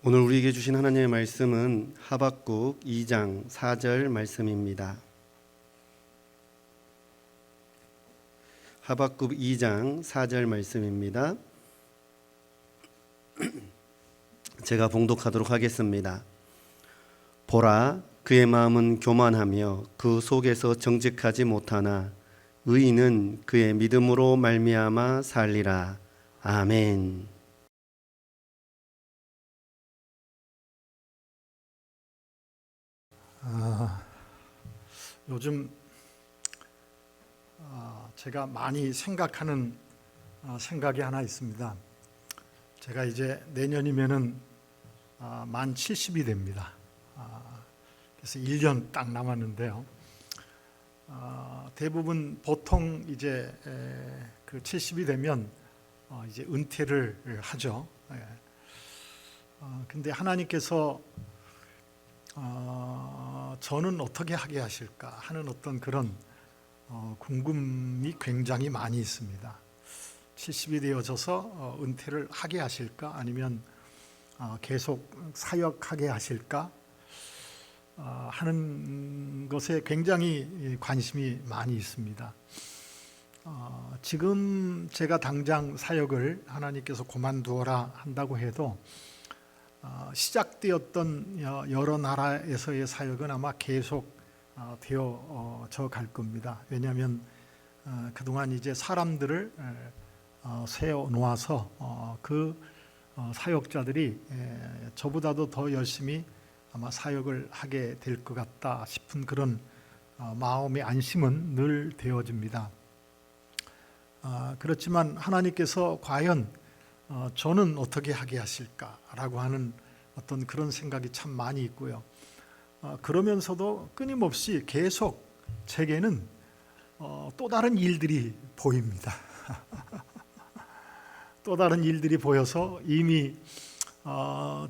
오늘 우리에게 주신 하나님의 말씀은 하박국 2장 4절 말씀입니다. 하박국 2장 4절 말씀입니다. 제가 봉독하도록 하겠습니다. 보라, 그의 마음은 교만하며 그 속에서 정직하지 못하나 의인은 그의 믿음으로 말미암아 살리라. 아멘. 요즘 제가 많이 생각하는 생각이 하나 있습니다. 제가 이제 내년이면은 만 70이 됩니다. 그래서 1년 딱 남았는데요. 대부분 보통 이제 그 70이 되면 이제 은퇴를 하죠. 근데 하나님께서 저는 어떻게 하게 하실까 하는 어떤 그런 궁금이 굉장히 많이 있습니다. 70이 되어져서 은퇴를 하게 하실까 아니면 계속 사역하게 하실까 하는 것에 굉장히 관심이 많이 있습니다. 지금 제가 당장 사역을 하나님께서 그만두어라 한다고 해도 시작되었던 여러 나라에서의 사역은 아마 계속 되어져 갈 겁니다. 왜냐하면 그동안 이제 사람들을 세워 놓아서 그 사역자들이 저보다도 더 열심히 아마 사역을 하게 될 것 같다 싶은 그런 마음의 안심은 늘 되어집니다. 그렇지만 하나님께서 과연 저는 어떻게 하게 하실까라고 하는 어떤 그런 생각이 참 많이 있고요. 그러면서도 끊임없이 계속 제게는 또 다른 일들이 보입니다. 또 다른 일들이 보여서 이미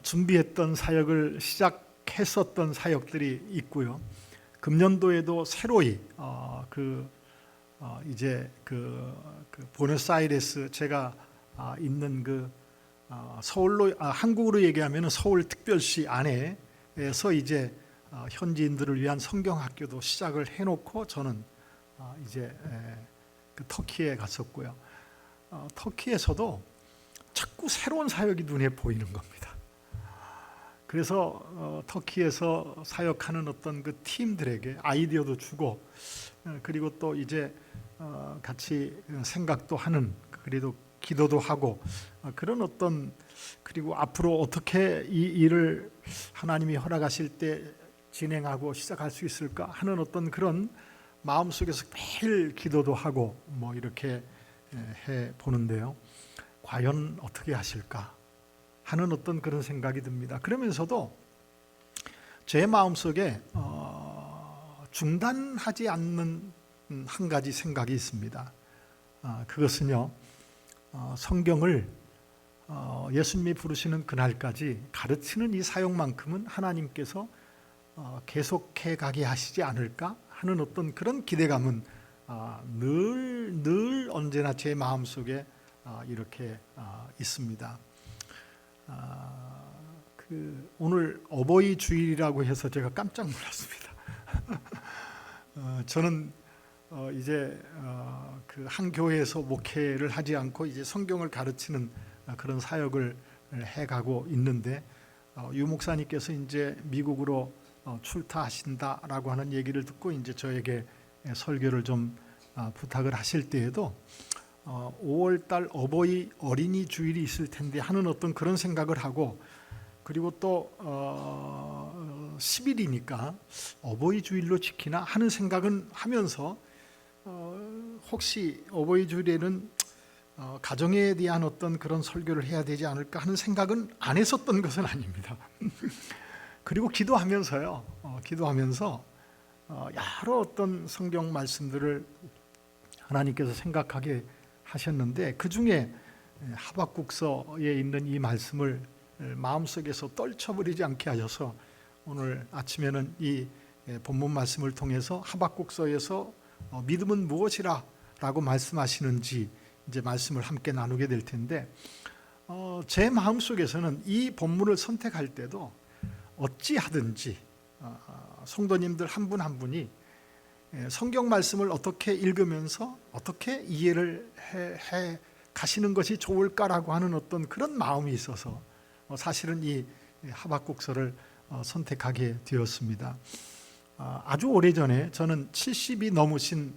준비했던 사역을 시작했었던 사역들이 있고요. 금년도에도 새로이 이제 보너스아이레스 제가 있는 그 서울로 한국으로 얘기하면 서울특별시 안에서 이제 현지인들을 위한 성경학교도 시작을 해놓고 저는 이제 그 터키에 갔었고요. 터키에서도 자꾸 새로운 사역이 눈에 보이는 겁니다. 그래서 터키에서 사역하는 어떤 그 팀들에게 아이디어도 주고 그리고 또 이제 같이 생각도 하는 그래도 기도도 하고 그런 어떤 그리고 앞으로 어떻게 이 일을 하나님이 허락하실 때 진행하고 시작할 수 있을까 하는 어떤 그런 마음속에서 매일 기도도 하고 뭐 이렇게 해 보는데요. 과연 어떻게 하실까 하는 어떤 그런 생각이 듭니다. 그러면서도 제 마음속에 중단하지 않는 한 가지 생각이 있습니다. 그것은요. 성경을 예수님이 부르시는 그날까지 가르치는 이 사역만큼은 하나님께서 계속해 가게 하시지 않을까 하는 어떤 그런 기대감은 늘 언제나 제 마음속에 이렇게 있습니다. 오늘 어버이 주일이라고 해서 제가 깜짝 놀랐습니다. 저는 이제 그 한 교회에서 목회를 하지 않고 이제 성경을 가르치는 그런 사역을 해가고 있는데 유 목사님께서 이제 미국으로 출타하신다라고 하는 얘기를 듣고 이제 저에게 설교를 좀 부탁을 하실 때에도 5월달 어버이 어린이 주일이 있을 텐데 하는 어떤 그런 생각을 하고 그리고 또 10일이니까 어버이 주일로 지키나 하는 생각은 하면서 혹시 어버이 주일에는 가정에 대한 어떤 그런 설교를 해야 되지 않을까 하는 생각은 안 했었던 것은 아닙니다. 그리고 기도하면서요. 기도하면서 여러 어떤 성경 말씀들을 하나님께서 생각하게 하셨는데 그 중에 하박국서에 있는 이 말씀을 마음속에서 떨쳐버리지 않게 하셔서 오늘 아침에는 이 본문 말씀을 통해서 하박국서에서 믿음은 무엇이라 라고 말씀하시는지 이제 말씀을 함께 나누게 될 텐데 제 마음속에서는 이 본문을 선택할 때도 어찌하든지 성도님들 한 분 한 분이 성경 말씀을 어떻게 읽으면서 어떻게 이해를 해 가시는 것이 좋을까라고 하는 어떤 그런 마음이 있어서 사실은 이 하박국서를 선택하게 되었습니다. 아주 오래전에 저는 70이 넘으신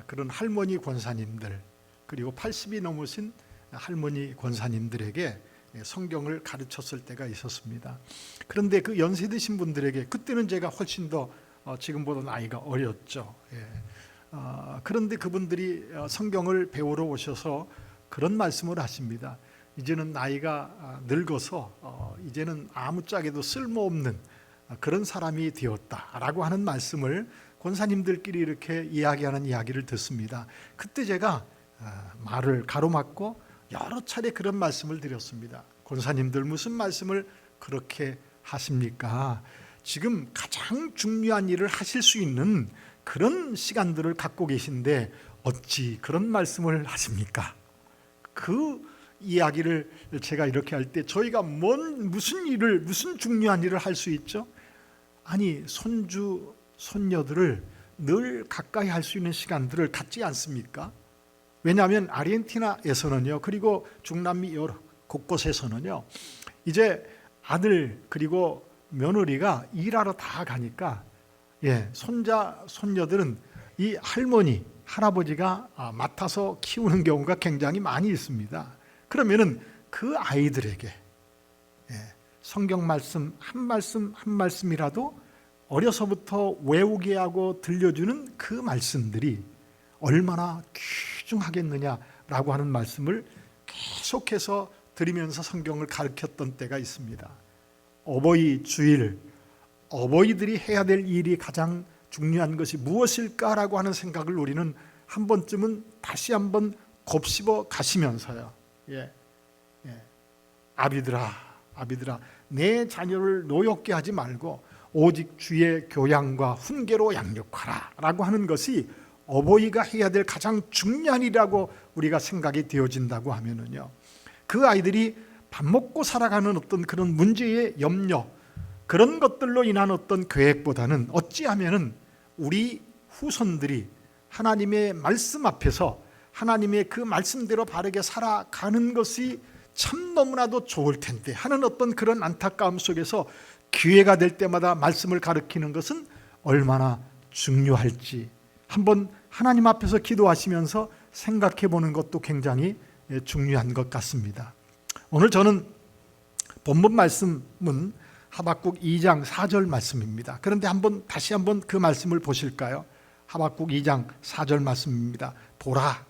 그런 할머니 권사님들, 그리고 80이 넘으신 할머니 권사님들에게 성경을 가르쳤을 때가 있었습니다. 그런데 그 연세 드신 분들에게, 그때는 제가 훨씬 더 지금보다 나이가 어렸죠. 그런데 그분들이 성경을 배우러 오셔서 그런 말씀을 하십니다. 이제는 나이가 늙어서 이제는 아무짝에도 쓸모없는 그런 사람이 되었다라고 하는 말씀을 권사님들끼리 이렇게 이야기하는 이야기를 듣습니다. 그때 제가 말을 가로막고 여러 차례 그런 말씀을 드렸습니다. 권사님들 무슨 말씀을 그렇게 하십니까? 지금 가장 중요한 일을 하실 수 있는 그런 시간들을 갖고 계신데 어찌 그런 말씀을 하십니까? 그 이야기를 제가 이렇게 할 때 저희가 무슨 중요한 일을 할 수 있죠? 아니, 손주 손녀들을 늘 가까이 할 수 있는 시간들을 갖지 않습니까? 왜냐하면 아르헨티나에서는요, 그리고 중남미 여러 곳곳에서는요, 이제 아들 그리고 며느리가 일하러 다 가니까 손자 손녀들은 이 할머니 할아버지가 맡아서 키우는 경우가 굉장히 많이 있습니다. 그러면은 그 아이들에게 성경 말씀 한 말씀이라도 어려서부터 외우게 하고 들려주는 그 말씀들이 얼마나 귀중하겠느냐라고 하는 말씀을 계속해서 드리면서 성경을 가르쳤던 때가 있습니다. 어버이 주일, 어버이들이 해야 될 일이 가장 중요한 것이 무엇일까라고 하는 생각을 우리는 한 번쯤은 다시 한번 곱씹어 가시면서요. 아비들아, 내 자녀를 노엽게 하지 말고 오직 주의 교양과 훈계로 양육하라 라고 하는 것이 어버이가 해야 될 가장 중요한 일이라고 우리가 생각이 되어진다고 하면은요, 그 아이들이 밥 먹고 살아가는 어떤 그런 문제의 염려, 그런 것들로 인한 어떤 계획보다는 어찌하면은 우리 후손들이 하나님의 말씀 앞에서 하나님의 그 말씀대로 바르게 살아가는 것이 참 너무나도 좋을 텐데 하는 어떤 그런 안타까움 속에서 기회가 될 때마다 말씀을 가르치는 것은 얼마나 중요할지 한번 하나님 앞에서 기도하시면서 생각해 보는 것도 굉장히 중요한 것 같습니다. 오늘 저는 본문 말씀은 하박국 2장 4절 말씀입니다. 그런데 다시 한번 그 말씀을 보실까요? 하박국 2장 4절 말씀입니다. 보라,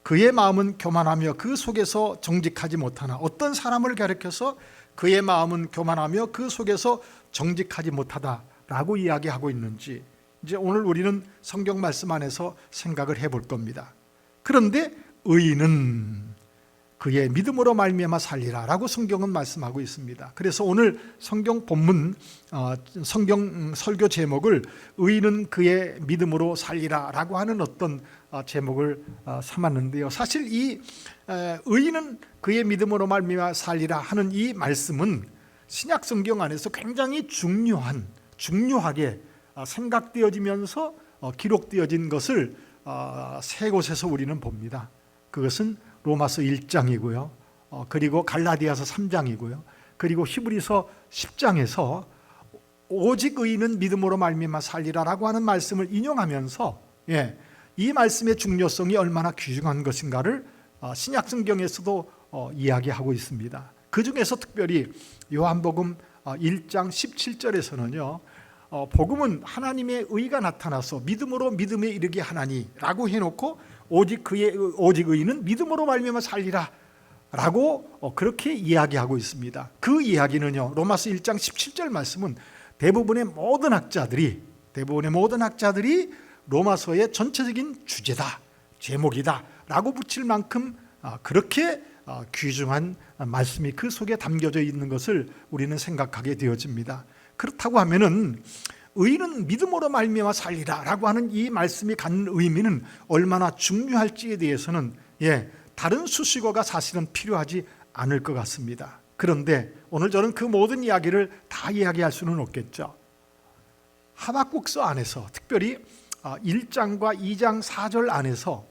그의 마음은 교만하며 그 속에서 정직하지 못하나. 어떤 사람을 가리켜서 그의 마음은 교만하며 그 속에서 정직하지 못하다라고 이야기하고 있는지 이제 오늘 우리는 성경 말씀 안에서 생각을 해볼 겁니다. 그런데 의인은 그의 믿음으로 말미암아 살리라라고 성경은 말씀하고 있습니다. 그래서 오늘 성경 본문 성경 설교 제목을 의인은 그의 믿음으로 살리라라고 하는 어떤 제목을 삼았는데요. 사실 이 의인은 그의 믿음으로 말미암아 살리라 하는 이 말씀은 신약 성경 안에서 굉장히 중요하게 생각되어지면서 기록되어진 것을 세 곳에서 우리는 봅니다. 그것은 로마서 1장이고요. 그리고 갈라디아서 3장이고요. 그리고 히브리서 10장에서 오직 의인은 믿음으로 말미암아 살리라라고 하는 말씀을 인용하면서 이 말씀의 중요성이 얼마나 귀중한 것인가를 신약 성경에서도 이야기하고 있습니다. 그 중에서 특별히 요한복음 1장 17절에서는요. 복음은 하나님의 의가 나타나서 믿음으로 믿음에 이르게 하나니라고 해놓고 오직 의인은 믿음으로 말미암아 살리라라고 그렇게 이야기하고 있습니다. 그 이야기는요. 로마서 1장 17절 말씀은 대부분의 모든 학자들이 로마서의 전체적인 주제다, 제목이다라고 붙일 만큼 그렇게 귀중한 말씀이 그 속에 담겨져 있는 것을 우리는 생각하게 되어집니다. 그렇다고 하면은 의인은 믿음으로 말미암아 살리라라고 하는 이 말씀이 갖는 의미는 얼마나 중요할지에 대해서는 다른 수식어가 사실은 필요하지 않을 것 같습니다. 그런데 오늘 저는 그 모든 이야기를 다 이야기할 수는 없겠죠. 하박국서 안에서 특별히 1장과 2장 4절 안에서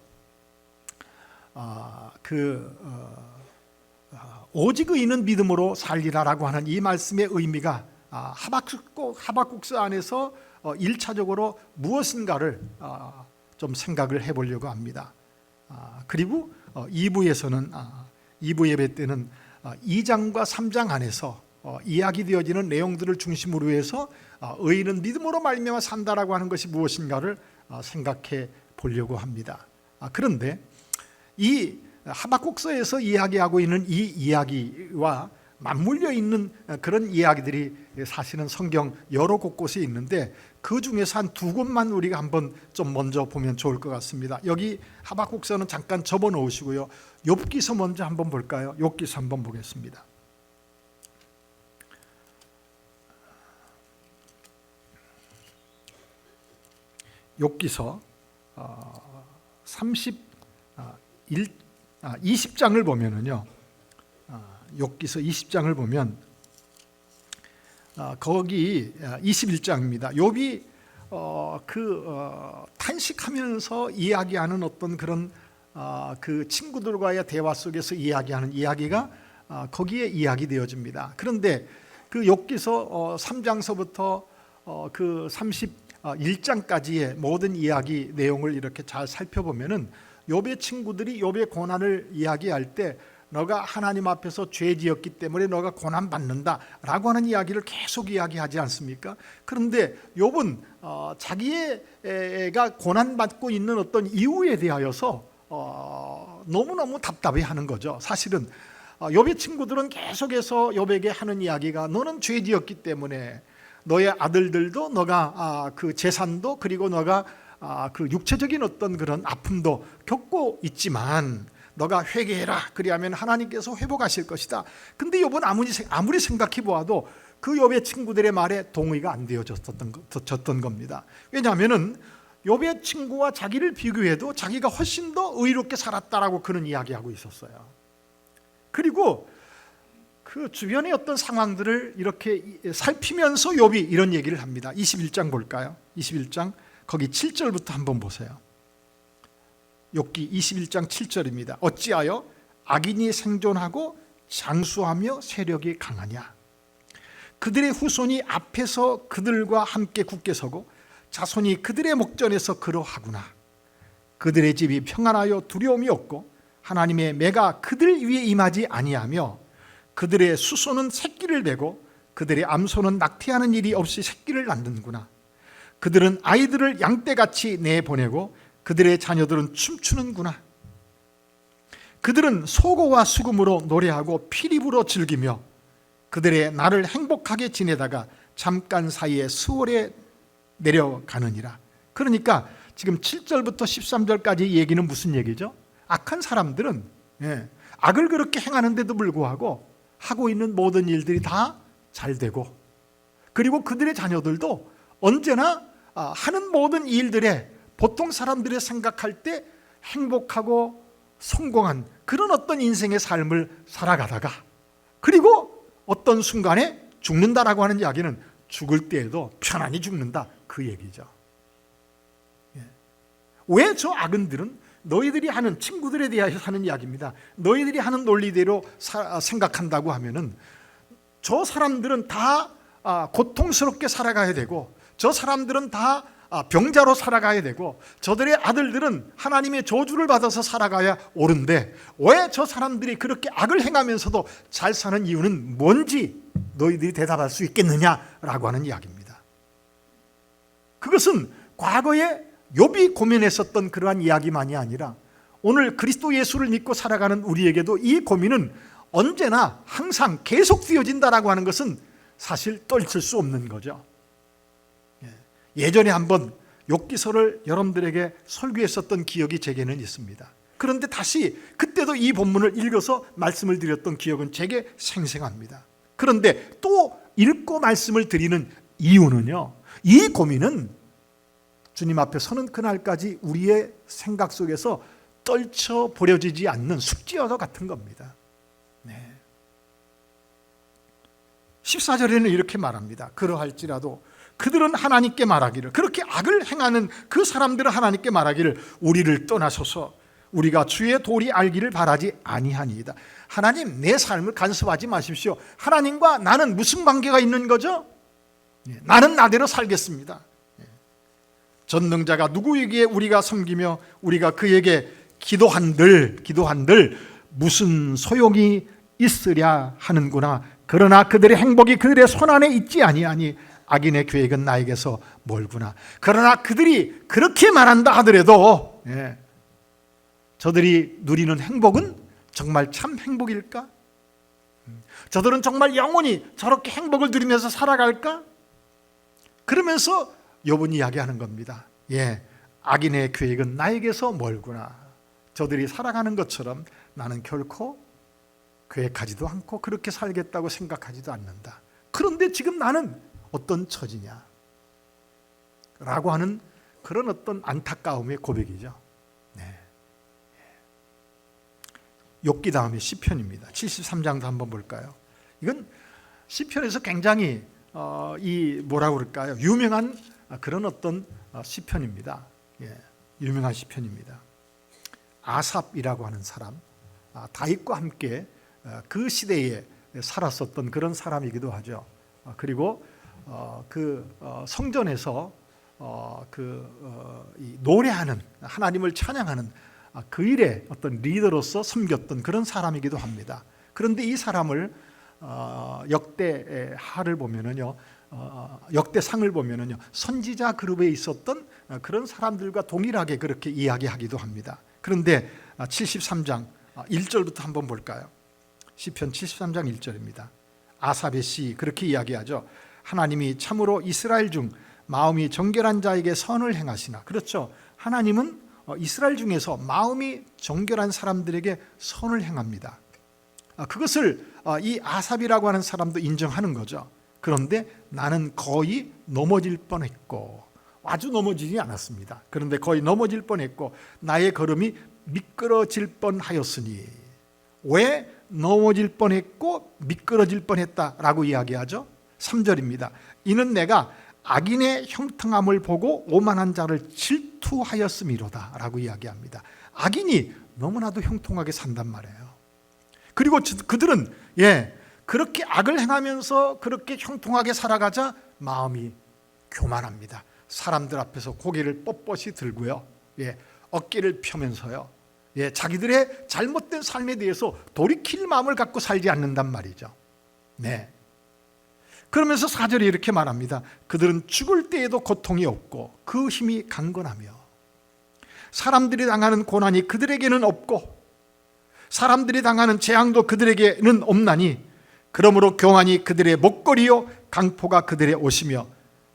오직 의인은 믿음으로 살리라라고 하는 이 말씀의 의미가 하박국서 안에서 1차적으로 무엇인가를 좀 생각을 해보려고 합니다. 그리고 2부에서는 2부 예배 때는 2장과 3장 안에서 이야기되어지는 내용들을 중심으로 해서 의인은 믿음으로 말미암아 산다라고 하는 것이 무엇인가를 생각해 보려고 합니다. 그런데 이 하박국서에서 이야기하고 있는 이 이야기와 맞물려 있는 그런 이야기들이 사실은 성경 여러 곳곳에 있는데 그 중에서 한 두 곳만 우리가 한번 좀 먼저 보면 좋을 것 같습니다. 여기 하박국서는 잠깐 접어 놓으시고요. 욥기서 먼저 한번 볼까요? 욥기서 한번 보겠습니다. 욥기서 20장을 보면은요. 욥기서 20장을 보면 거기 21장입니다. 욥이 탄식하면서 이야기하는 어떤 그런 그 친구들과의 대화 속에서 이야기하는 이야기가 거기에 이야기되어집니다. 그런데 그 욥기서 3장서부터 그 31장까지의 모든 이야기 내용을 이렇게 잘 살펴보면은 욥의 친구들이 욥의 고난을 이야기할 때 너가 하나님 앞에서 죄 지었기 때문에 너가 고난 받는다라고 하는 이야기를 계속 이야기하지 않습니까? 그런데 욥은 자기가 고난 받고 있는 어떤 이유에 대하여서 너무너무 답답해하는 거죠. 사실은 욥의 친구들은 계속해서 욥에게 하는 이야기가 너는 죄 지었기 때문에 너의 아들들도 너가 그 재산도 그리고 너가 그 육체적인 어떤 그런 아픔도 겪고 있지만 너가 회개해라. 그리하면 하나님께서 회복하실 것이다. 근데 욥은 아무리 생각해 보아도 그 욥의 친구들의 말에 동의가 안 되어졌던 겁니다. 왜냐하면은 욥의 친구와 자기를 비교해도 자기가 훨씬 더 의롭게 살았다라고 그런 이야기하고 있었어요. 그리고 그 주변의 어떤 상황들을 이렇게 살피면서 욥이 이런 얘기를 합니다. 21장 볼까요? 21장 거기 7절부터 한번 보세요. 욥기 21장 7절입니다. 어찌하여 악인이 생존하고 장수하며 세력이 강하냐? 그들의 후손이 앞에서 그들과 함께 굳게 서고 자손이 그들의 목전에서 그러하구나. 그들의 집이 평안하여 두려움이 없고 하나님의 매가 그들 위에 임하지 아니하며 그들의 수소는 새끼를 베고 그들의 암소는 낙태하는 일이 없이 새끼를 낳는구나. 그들은 아이들을 양떼같이 내보내고 그들의 자녀들은 춤추는구나. 그들은 소고와 수금으로 노래하고 피리부로 즐기며 그들의 날을 행복하게 지내다가 잠깐 사이에 수월에 내려가느니라. 그러니까 지금 7절부터 13절까지 얘기는 무슨 얘기죠? 악한 사람들은 악을 그렇게 행하는데도 불구하고 하고 있는 모든 일들이 다 잘 되고 그리고 그들의 자녀들도 언제나 하는 모든 일들에 보통 사람들이 생각할 때 행복하고 성공한 그런 어떤 인생의 삶을 살아가다가 그리고 어떤 순간에 죽는다라고 하는 이야기는 죽을 때에도 편안히 죽는다 그 얘기죠. 왜 저 악인들은 너희들이 하는 친구들에 대해서 하는 이야기입니다. 너희들이 하는 논리대로 생각한다고 하면은 저 사람들은 다 고통스럽게 살아가야 되고 저 사람들은 다 병자로 살아가야 되고 저들의 아들들은 하나님의 저주를 받아서 살아가야 옳은데 왜 저 사람들이 그렇게 악을 행하면서도 잘 사는 이유는 뭔지 너희들이 대답할 수 있겠느냐라고 하는 이야기입니다. 그것은 과거에 욥이 고민했었던 그러한 이야기만이 아니라 오늘 그리스도 예수를 믿고 살아가는 우리에게도 이 고민은 언제나 항상 계속 되어진다라고 하는 것은 사실 떨칠 수 없는 거죠. 예전에 한번 욥기서를 여러분들에게 설교했었던 기억이 제게는 있습니다. 그런데 다시 그때도 이 본문을 읽어서 말씀을 드렸던 기억은 제게 생생합니다. 그런데 또 읽고 말씀을 드리는 이유는요, 이 고민은 주님 앞에 서는 그날까지 우리의 생각 속에서 떨쳐버려지지 않는 숙제와 같은 겁니다. 네. 14절에는 이렇게 말합니다. 그러할지라도 그들은 하나님께 말하기를, 그렇게 악을 행하는 그 사람들은 하나님께 말하기를, 우리를 떠나소서 우리가 주의 도리 알기를 바라지 아니하니이다. 하나님, 내 삶을 간섭하지 마십시오. 하나님과 나는 무슨 관계가 있는 거죠? 나는 나대로 살겠습니다. 전능자가 누구에게 우리가 섬기며 우리가 그에게 기도한들 무슨 소용이 있으랴 하는구나. 그러나 그들의 행복이 그들의 손안에 있지 아니하니 악인의 계획은 나에게서 멀구나. 그러나 그들이 그렇게 말한다 하더라도 저들이 누리는 행복은 정말 참 행복일까? 저들은 정말 영원히 저렇게 행복을 누리면서 살아갈까? 그러면서 욥은 이야기하는 겁니다. 악인의 계획은 나에게서 멀구나. 저들이 살아가는 것처럼 나는 결코 계획하지도 않고 그렇게 살겠다고 생각하지도 않는다. 그런데 지금 나는 어떤 처지냐? 라고 하는 그런 어떤 안타까움의 고백이죠. 욥기 다음에 시편입니다. 73장도 한번 볼까요? 이건 시편에서 굉장히 뭐라고 그럴까요? 유명한 그런 어떤 시편입니다. 유명한 시편입니다. 아삽이라고 하는 사람, 다윗과 함께 그 시대에 살았었던 그런 사람이기도 하죠. 그리고 성전에서 노래하는, 하나님을 찬양하는 그 일의 어떤 리더로서 섬겼던 그런 사람이기도 합니다. 그런데 이 사람을 역대하를 보면은요, 역대상을 보면은요, 선지자 그룹에 있었던 그런 사람들과 동일하게 그렇게 이야기하기도 합니다. 그런데 73장 1절부터 한번 볼까요? 시편 73장 1절입니다. 아삽의 시 그렇게 이야기하죠. 하나님이 참으로 이스라엘 중 마음이 정결한 자에게 선을 행하시나. 그렇죠. 하나님은 이스라엘 중에서 마음이 정결한 사람들에게 선을 행합니다. 그것을 이 아삽이라고 하는 사람도 인정하는 거죠. 그런데 나는 거의 넘어질 뻔했고, 아주 넘어지지 않았습니다. 그런데 거의 넘어질 뻔했고 나의 걸음이 미끄러질 뻔하였으니. 왜 넘어질 뻔했고 미끄러질 뻔했다라고 이야기하죠? 3절입니다. 이는 내가 악인의 형통함을 보고 오만한 자를 질투하였음이로다 라고 이야기합니다. 악인이 너무나도 형통하게 산단 말이에요. 그리고 그들은 그렇게 악을 행하면서 그렇게 형통하게 살아가자 마음이 교만합니다. 사람들 앞에서 고개를 뻣뻣이 들고요, 어깨를 펴면서요, 자기들의 잘못된 삶에 대해서 돌이킬 마음을 갖고 살지 않는단 말이죠. 그러면서 4절에 이렇게 말합니다. 그들은 죽을 때에도 고통이 없고 그 힘이 강건하며, 사람들이 당하는 고난이 그들에게는 없고 사람들이 당하는 재앙도 그들에게는 없나니, 그러므로 교만이 그들의 목걸이요 강포가 그들의 옷이며,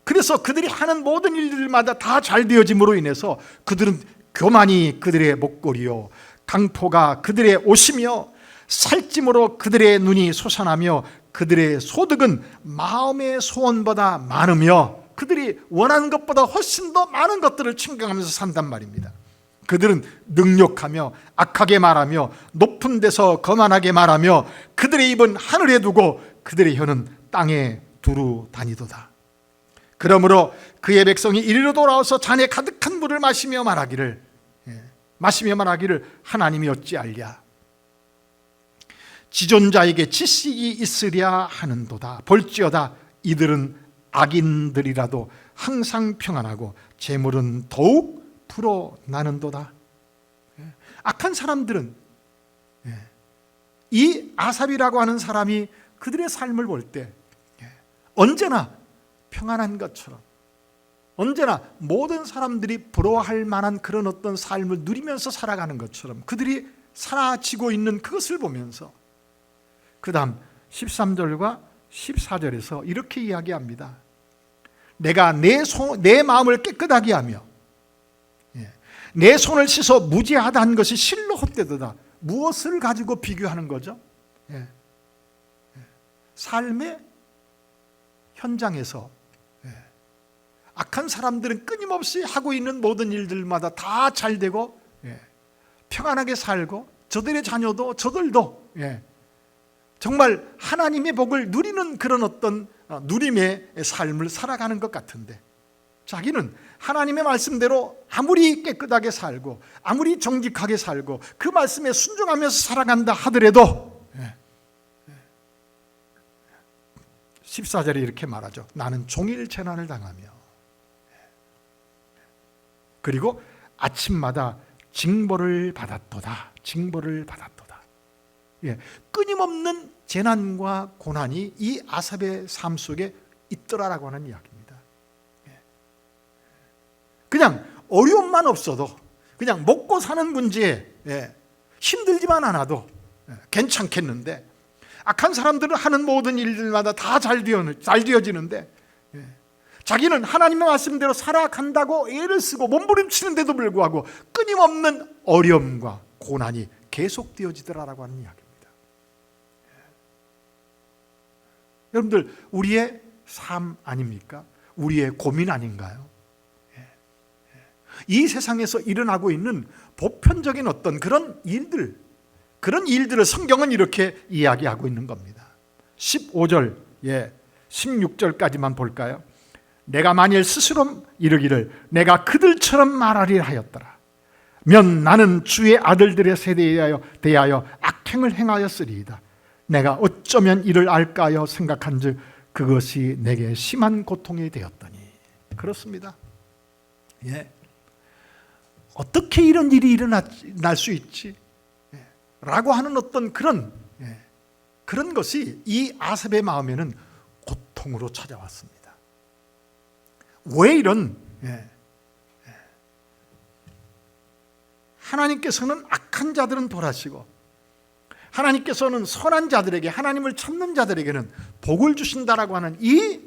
그래서 그들이 하는 모든 일들마다 다 잘 되어짐으로 인해서 그들은 교만이 그들의 목걸이요 강포가 그들의 옷이며, 살찜으로 그들의 눈이 솟아나며 그들의 소득은 마음의 소원보다 많으며, 그들이 원하는 것보다 훨씬 더 많은 것들을 챙겨가면서 산단 말입니다. 그들은 능욕하며 악하게 말하며 높은 데서 거만하게 말하며 그들의 입은 하늘에 두고 그들의 혀는 땅에 두루 다니도다. 그러므로 그의 백성이 이리로 돌아와서 잔에 가득한 물을 마시며 말하기를 하나님이 어찌 알랴. 지존자에게 지식이 있으랴 하는도다. 볼지어다 이들은 악인들이라도 항상 평안하고 재물은 더욱 불어나는도다. 악한 사람들은 이 아삽이라고 하는 사람이 그들의 삶을 볼 때 언제나 평안한 것처럼, 언제나 모든 사람들이 부러워할 만한 그런 어떤 삶을 누리면서 살아가는 것처럼 그들이 사라지고 있는 그것을 보면서, 그 다음 13절과 14절에서 이렇게 이야기합니다. 내가 내 마음을 깨끗하게 하며 내 손을 씻어 무죄하다 한 것이 실로 헛되도다. 무엇을 가지고 비교하는 거죠? 삶의 현장에서 악한 사람들은 끊임없이 하고 있는 모든 일들마다 다 잘 되고 평안하게 살고, 저들의 자녀도 저들도 정말 하나님의 복을 누리는 그런 어떤 누림의 삶을 살아가는 것 같은데, 자기는 하나님의 말씀대로 아무리 깨끗하게 살고 아무리 정직하게 살고 그 말씀에 순종하면서 살아간다 하더라도 14절에 이렇게 말하죠. 나는 종일 재난을 당하며, 그리고 아침마다 징벌을 받았도다. 징벌을 받았도다. 끊임없는 재난과 고난이 이 아삽의 삶 속에 있더라라고 하는 이야기입니다. 그냥 어려움만 없어도, 그냥 먹고 사는 문제에 힘들지만 않아도 괜찮겠는데, 악한 사람들은 하는 모든 일들마다 다 잘 되어지는데, 자기는 하나님의 말씀대로 살아간다고 애를 쓰고 몸부림치는데도 불구하고 끊임없는 어려움과 고난이 계속되어지더라라고 하는 이야기입니다. 여러분들, 우리의 삶 아닙니까? 우리의 고민 아닌가요? 이 세상에서 일어나고 있는 보편적인 어떤 그런 일들을 성경은 이렇게 이야기하고 있는 겁니다. 15절, 16절까지만 볼까요? 내가 만일 스스로 이르기를 내가 그들처럼 말하리라 하였더라 면 나는 주의 아들들의 세대에 대하여 악행을 행하였으리이다. 내가 어쩌면 이를 알까 하여 생각한즉 그것이 내게 심한 고통이 되었더니. 그렇습니다. 어떻게 이런 일이 일어날 수 있지? 라고 하는 어떤 그런 것이 이 아삽의 마음에는 고통으로 찾아왔습니다. 왜 이런 하나님께서는 악한 자들은 벌하시고 하나님께서는 선한 자들에게, 하나님을 찾는 자들에게는 복을 주신다라고 하는 이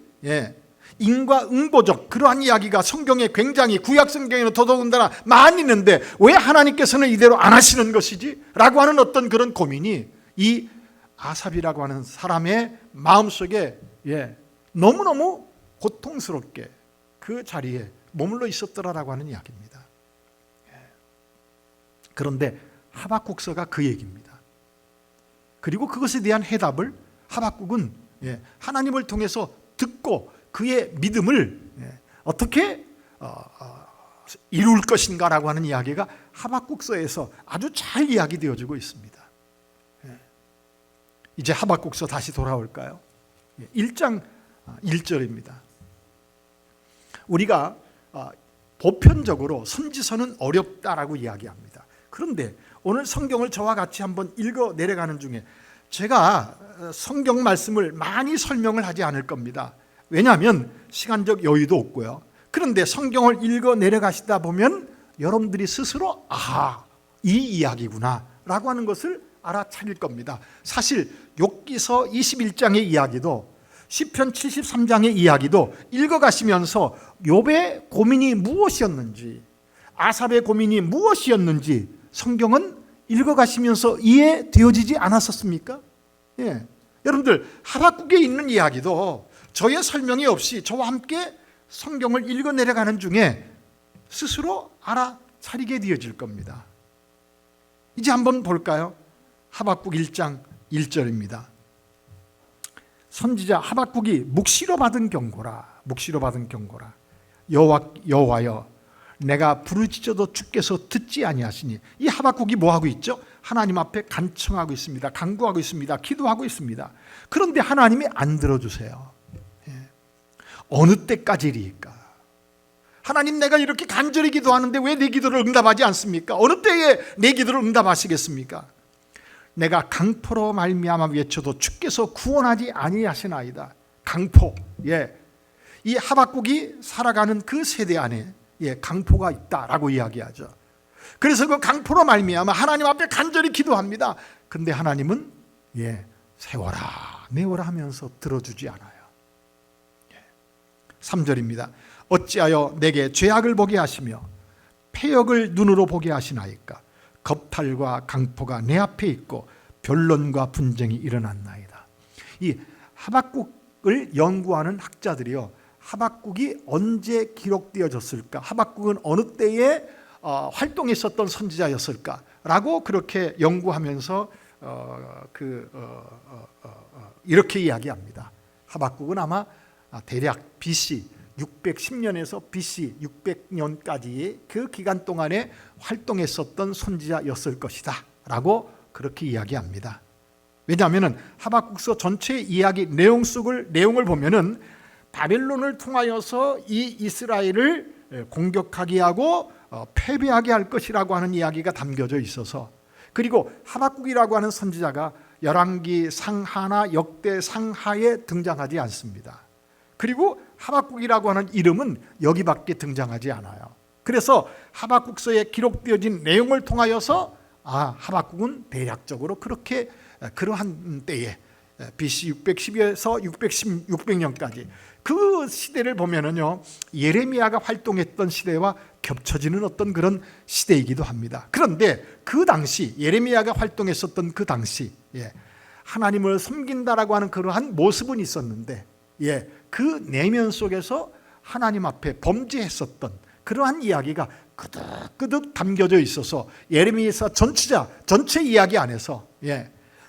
인과응보적 그러한 이야기가 성경에 굉장히, 구약 성경에는 더더군다나 많이 있는데 왜 하나님께서는 이대로 안 하시는 것이지? 라고 하는 어떤 그런 고민이 이 아삽이라고 하는 사람의 마음속에 너무너무 고통스럽게 그 자리에 머물러 있었더라라고 하는 이야기입니다. 그런데 하박국서가 그 얘기입니다. 그리고 그것에 대한 해답을 하박국은 하나님을 통해서 듣고 그의 믿음을 어떻게 이룰 것인가라고 하는 이야기가 하박국서에서 아주 잘 이야기되어지고 있습니다. 이제 하박국서 다시 돌아올까요? 1장 1절입니다. 우리가 보편적으로 선지서는 어렵다라고 이야기합니다. 그런데 오늘 성경을 저와 같이 한번 읽어 내려가는 중에 제가 성경 말씀을 많이 설명을 하지 않을 겁니다. 왜냐하면 시간적 여유도 없고요. 그런데 성경을 읽어 내려가시다 보면 여러분들이 스스로 이 이야기구나 라고 하는 것을 알아차릴 겁니다. 사실 욥기서 21장의 이야기도 시편 73장의 이야기도 읽어가시면서 욥의 고민이 무엇이었는지, 아삽의 고민이 무엇이었는지 성경은 읽어가시면서 이해되어지지 않았었습니까? 여러분들, 하박국에 있는 이야기도 저의 설명이 없이 저와 함께 성경을 읽어 내려가는 중에 스스로 알아차리게 되어질 겁니다. 이제 한번 볼까요? 하박국 1장 1절입니다. 선지자 하박국이 묵시로 받은 경고라. 여호와여, 내가 부르짖어도 주께서 듣지 아니하시니. 이 하박국이 뭐하고 있죠? 하나님 앞에 간청하고 있습니다. 간구하고 있습니다. 기도하고 있습니다. 그런데 하나님이 안 들어주세요. 어느 때까지리까? 하나님, 내가 이렇게 간절히 기도하는데 왜 내 기도를 응답하지 않습니까? 어느 때에 내 기도를 응답하시겠습니까? 내가 강포로 말미암아 외쳐도 주께서 구원하지 아니하시나이다. 강포. 이 하박국이 살아가는 그 세대 안에 강포가 있다라고 이야기하죠. 그래서 그 강포로 말미암아 하나님 앞에 간절히 기도합니다. 근데 하나님은 세워라 내워라 하면서 들어주지 않아요. 3절입니다. 어찌하여 내게 죄악을 보게 하시며 패역을 눈으로 보게 하시나이까? 겁탈과 강포가 내 앞에 있고 변론과 분쟁이 일어났나이다. 이 하박국을 연구하는 학자들이요, 하박국이 언제 기록되어졌을까? 하박국은 어느 때에 활동했었던 선지자였을까? 라고 그렇게 연구하면서 이렇게 이야기합니다. 하박국은 아마 대략 BC 610년에서 BC 600년까지의 그 기간 동안에 활동했었던 선지자였을 것이다 라고 그렇게 이야기합니다. 왜냐하면 하박국서 전체 이야기 내용을 보면은 바벨론을 통하여서 이 이스라엘을 공격하게 하고 패배하게 할 것이라고 하는 이야기가 담겨져 있어서, 그리고 하박국이라고 하는 선지자가 열왕기 상하나 역대 상하에 등장하지 않습니다. 그리고 하박국이라고 하는 이름은 여기밖에 등장하지 않아요. 그래서 하박국서에 기록되어진 내용을 통하여서 하박국은 대략적으로 그러한 때에 BC 610에서 600년까지 그 시대를 보면은요, 예레미야가 활동했던 시대와 겹쳐지는 어떤 그런 시대이기도 합니다. 그런데 그 당시 예레미야가 활동했었던 그 당시 하나님을 섬긴다라고 하는 그러한 모습은 있었는데 그 내면 속에서 하나님 앞에 범죄했었던 그러한 이야기가 끄덕끄덕 담겨져 있어서 예레미야서 전체 이야기 안에서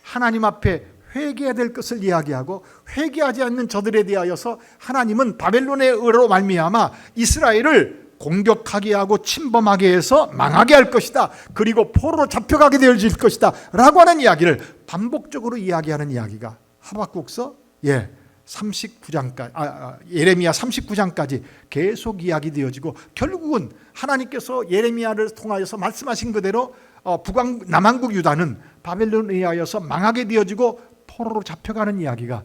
하나님 앞에 회개해야 될 것을 이야기하고, 회개하지 않는 저들에 대하여서 하나님은 바벨론의 의로 말미암아 이스라엘을 공격하게 하고 침범하게 해서 망하게 할 것이다, 그리고 포로로 잡혀가게 될 것이다 라고 하는 이야기를 반복적으로 이야기하는 이야기가 하박국서 39장까지 예레미야 39장까지 계속 이야기되어지고, 결국은 하나님께서 예레미야를 통하여서 말씀하신 그대로 남한국 유다는 바벨론에 의하여서 망하게 되어지고 포로로 잡혀가는 이야기가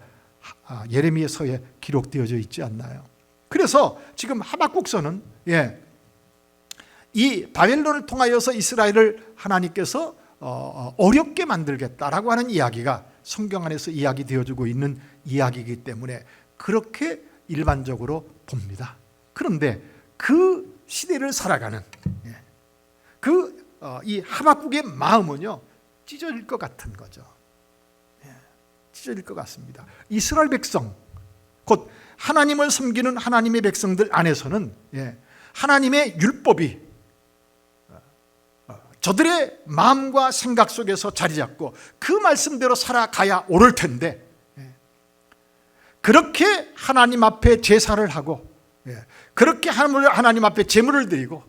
예레미야서에 기록되어져 있지 않나요? 그래서 지금 하박국서는 이 바벨론을 통하여서 이스라엘을 하나님께서 어렵게 만들겠다라고 하는 이야기가 성경 안에서 이야기되어지고 있는 이야기이기 때문에 그렇게 일반적으로 봅니다. 그런데 그 시대를 살아가는 이 하박국의 마음은요, 찢어질 것 같은 거죠. 찢어질 것 같습니다. 이스라엘 백성, 곧 하나님을 섬기는 하나님의 백성들 안에서는 하나님의 율법이 저들의 마음과 생각 속에서 자리 잡고 그 말씀대로 살아가야 옳을 텐데, 그렇게 하나님 앞에 제사를 하고 그렇게 하나님 앞에 제물을 드리고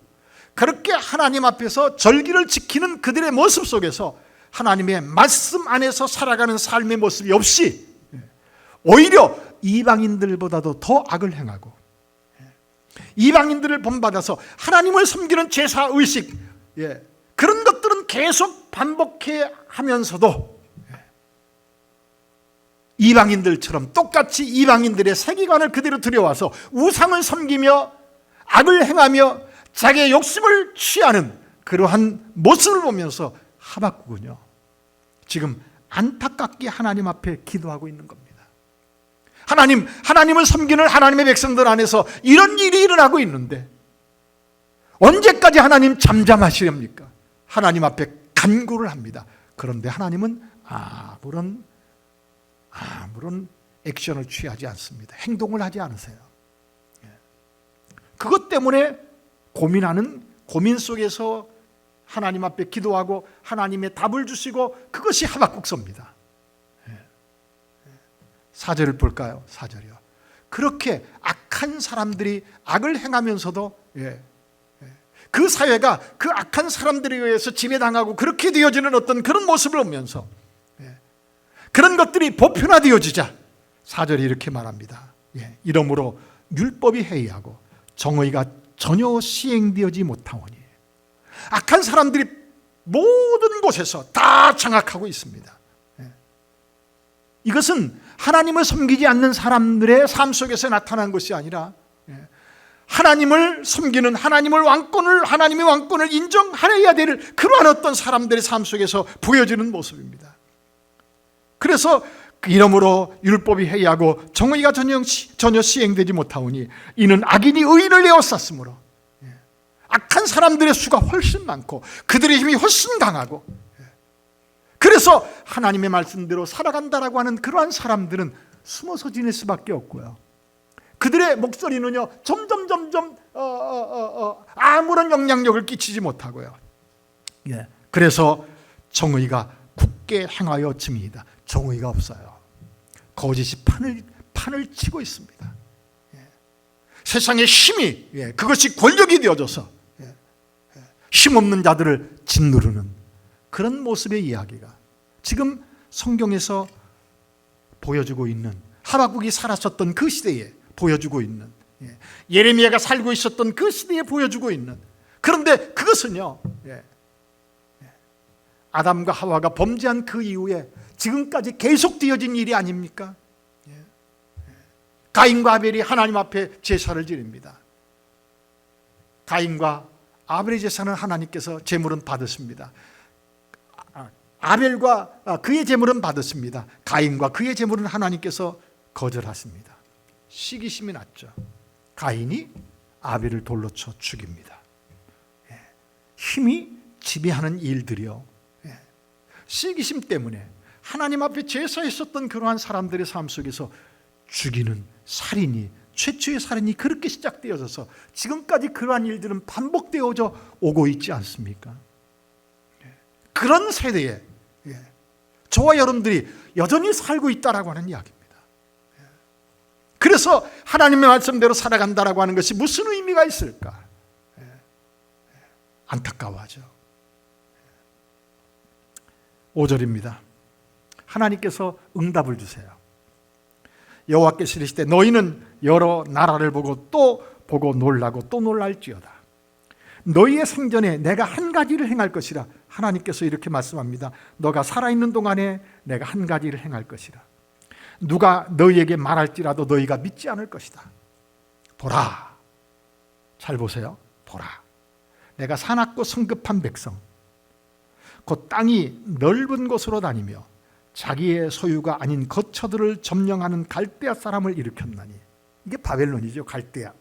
그렇게 하나님 앞에서 절기를 지키는 그들의 모습 속에서 하나님의 말씀 안에서 살아가는 삶의 모습이 없이 오히려 이방인들보다도 더 악을 행하고 이방인들을 본받아서 하나님을 섬기는 제사의식, 그런 것들은 계속 반복해 하면서도 이방인들처럼 똑같이 이방인들의 세계관을 그대로 들여와서 우상을 섬기며 악을 행하며 자기의 욕심을 취하는 그러한 모습을 보면서 하박국은요, 지금 안타깝게 하나님 앞에 기도하고 있는 겁니다. 하나님을 섬기는 하나님의 백성들 안에서 이런 일이 일어나고 있는데 언제까지 하나님 잠잠하시렵니까? 하나님 앞에 간구를 합니다. 그런데 하나님은 아무런 액션을 취하지 않습니다. 행동을 하지 않으세요. 그것 때문에 고민 속에서 하나님 앞에 기도하고 하나님의 답을 주시고, 그것이 하박국서입니다. 4절을 볼까요? 4절이요. 그렇게 악한 사람들이 악을 행하면서도 그 사회가 그 악한 사람들에 의해서 지배당하고 그렇게 되어지는 어떤 그런 모습을 보면서 그런 것들이 보편화되어지자 4절이 이렇게 말합니다. 이러므로 율법이 해이하고 정의가 전혀 시행되어지 못하오니, 악한 사람들이 모든 곳에서 다 장악하고 있습니다. 이것은 하나님을 섬기지 않는 사람들의 삶 속에서 나타난 것이 아니라 하나님을 섬기는 하나님의 왕권을 인정해야 될 그러한 어떤 사람들의 삶 속에서 보여지는 모습입니다. 그래서 이러므로 율법이 해이하고 정의가 전혀 시행되지 못하오니 이는 악인이 의인을 에워쌌으므로, 악한 사람들의 수가 훨씬 많고 그들의 힘이 훨씬 강하고, 그래서 하나님의 말씀대로 살아간다라고 하는 그러한 사람들은 숨어서 지낼 수밖에 없고요, 그들의 목소리는요 점점 아무런 영향력을 끼치지 못하고요. 그래서 정의가 함께 행하여 짐이다. 정의가 없어요. 거짓이 판을 치고 있습니다. 세상의 힘이, 그것이 권력이 되어져서 힘없는 자들을 짓누르는 그런 모습의 이야기가 지금 성경에서 보여주고 있는, 하박국이 살았었던 그 시대에 보여주고 있는, 예레미야가 살고 있었던 그 시대에 보여주고 있는, 그런데 그것은요, 아담과 하와가 범죄한 그 이후에 지금까지 계속되어진 일이 아닙니까? 가인과 아벨이 하나님 앞에 제사를 드립니다. 가인과 아벨의 제사는 하나님께서 제물은 받으십니다. 아벨과 그의 제물은 받으십니다. 가인과 그의 제물은 하나님께서 거절하십니다. 시기심이 났죠. 가인이 아벨을 돌로 쳐 죽입니다. 힘이 지배하는 일들이요, 시기심 때문에 하나님 앞에 제사했었던 그러한 사람들의 삶 속에서 죽이는 살인이, 최초의 살인이 그렇게 시작되어져서 지금까지 그러한 일들은 반복되어져 오고 있지 않습니까? 그런 세대에 저와 여러분들이 여전히 살고 있다라고 하는 이야기입니다. 그래서 하나님의 말씀대로 살아간다라고 하는 것이 무슨 의미가 있을까? 안타까워하죠. 5절입니다. 하나님께서 응답을 주세요. 여호와께서 이르시되 너희는 여러 나라를 보고 또 보고 놀라고 또 놀랄지어다. 너희의 생전에 내가 한 가지를 행할 것이라. 하나님께서 이렇게 말씀합니다. 너가 살아있는 동안에 내가 한 가지를 행할 것이라. 누가 너희에게 말할지라도 너희가 믿지 않을 것이다. 보라, 잘 보세요. 보라, 내가 사납고 성급한 백성, 곧 땅이 넓은 곳으로 다니며 자기의 소유가 아닌 거처들을 점령하는 갈대아 사람을 일으켰나니. 이게 바벨론이죠. 갈대아,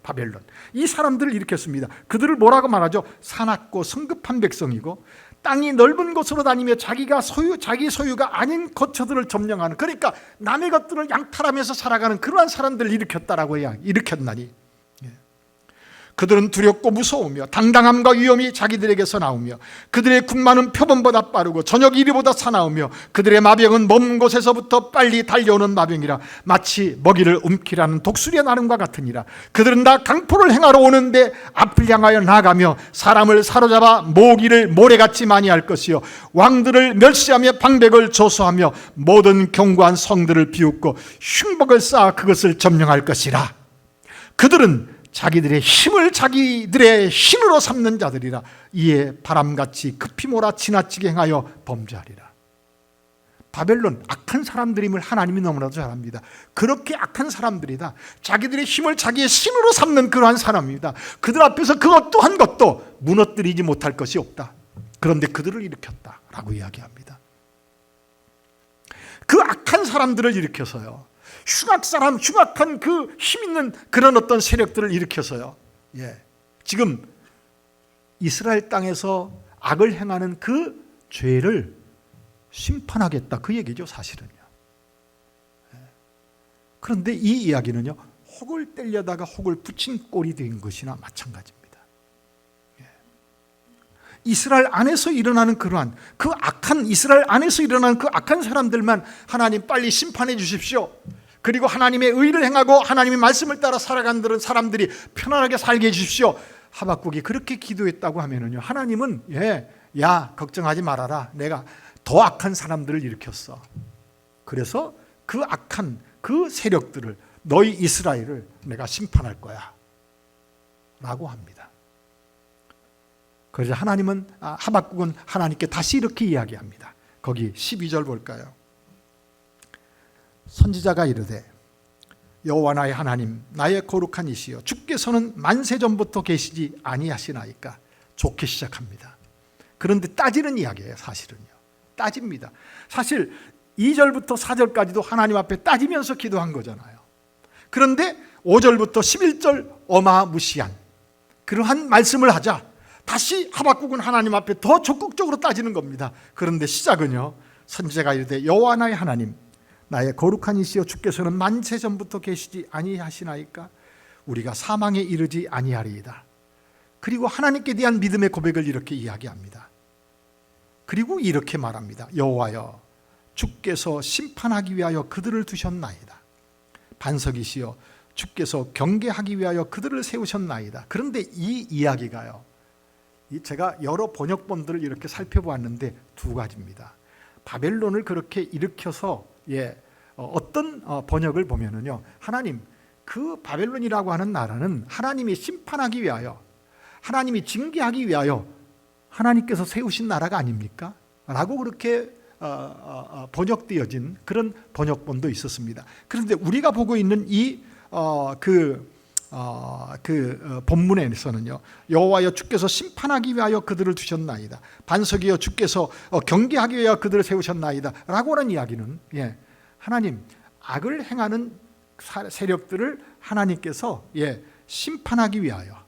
바벨론. 이 사람들을 일으켰습니다. 그들을 뭐라고 말하죠? 사납고 성급한 백성이고 땅이 넓은 곳으로 다니며 자기 소유가 아닌 거처들을 점령하는, 그러니까 남의 것들을 양탈하면서 살아가는 그러한 사람들을 일으켰나니. 그들은 두렵고 무서우며 당당함과 위엄이 자기들에게서 나오며 그들의 군마는 표범보다 빠르고 저녁 이리보다 사나우며 그들의 마병은 먼 곳에서부터 빨리 달려오는 마병이라. 마치 먹이를 움키라는 독수리의 나름과 같으니라. 그들은 다 강포를 행하러 오는데 앞을 향하여 나가며 사람을 사로잡아 모기를 모래같이 많이 할 것이요 왕들을 멸시하며 방백을 조소하며 모든 견고한 성들을 비웃고 흉복을 쌓아 그것을 점령할 것이라. 그들은 자기들의 힘을 자기들의 힘으로 삼는 자들이라. 이에 바람같이 급히 몰아 지나치게 행하여 범죄하리라. 바벨론 악한 사람들임을 하나님이 너무나도 잘 압니다. 그렇게 악한 사람들이다. 자기들의 힘을 자기의 신으로 삼는 그러한 사람입니다. 그들 앞에서 그것도 한 것도 무너뜨리지 못할 것이 없다. 그런데 그들을 일으켰다라고 이야기합니다. 그 악한 사람들을 일으켜서요, 흉악한 그 힘 있는 그런 어떤 세력들을 일으켜서요, 지금 이스라엘 땅에서 악을 행하는 그 죄를 심판하겠다, 그 얘기죠, 사실은요. 그런데 이 이야기는요, 혹을 떼려다가 혹을 붙인 꼴이 된 것이나 마찬가지입니다. 이스라엘 안에서 일어나는 그러한 그 악한, 이스라엘 안에서 일어나는 그 악한 사람들만 하나님 빨리 심판해 주십시오. 그리고 하나님의 의를 행하고 하나님의 말씀을 따라 살아가는 사람들이 편안하게 살게 해주십시오. 하박국이 그렇게 기도했다고 하면은요, 하나님은 야 걱정하지 말아라, 내가 더 악한 사람들을 일으켰어. 그래서 그 악한 그 세력들을, 너희 이스라엘을 내가 심판할 거야 라고 합니다. 그래서 하박국은 하나님께 다시 이렇게 이야기합니다. 거기 12절 볼까요? 선지자가 이르되 여호와 나의 하나님, 나의 거룩한 이시여, 주께서는 만세 전부터 계시지 아니하시나이까. 좋게 시작합니다. 그런데 따지는 이야기예요. 사실은요, 따집니다. 사실 2절부터 4절까지도 하나님 앞에 따지면서 기도한 거잖아요. 그런데 5절부터 11절 어마무시한 그러한 말씀을 하자 다시 하박국은 하나님 앞에 더 적극적으로 따지는 겁니다. 그런데 시작은요, 선지자가 이르되 여호와 나의 하나님, 나의 거룩한 이시여, 주께서는 만세 전부터 계시지 아니하시나이까. 우리가 사망에 이르지 아니하리이다. 그리고 하나님께 대한 믿음의 고백을 이렇게 이야기합니다. 그리고 이렇게 말합니다. 여호와여 주께서 심판하기 위하여 그들을 두셨나이다. 반석이시여 주께서 경계하기 위하여 그들을 세우셨나이다. 그런데 이 이야기가요, 제가 여러 번역본들을 이렇게 살펴보았는데 두 가지입니다. 바벨론을 그렇게 일으켜서 어떤 번역을 보면은요, 하나님 그 바벨론이라고 하는 나라는 하나님이 심판하기 위하여, 하나님이 징계하기 위하여 하나님께서 세우신 나라가 아닙니까? 라고 그렇게 번역되어진 그런 번역본도 있었습니다. 그런데 우리가 보고 있는 이 본문에서는요, 여호와여 주께서 심판하기 위하여 그들을 두셨나이다. 반석이여 주께서 경계하기 위하여 그들을 세우셨나이다. 라고 하는 이야기는 하나님 악을 행하는 세력들을 하나님께서 심판하기 위하여,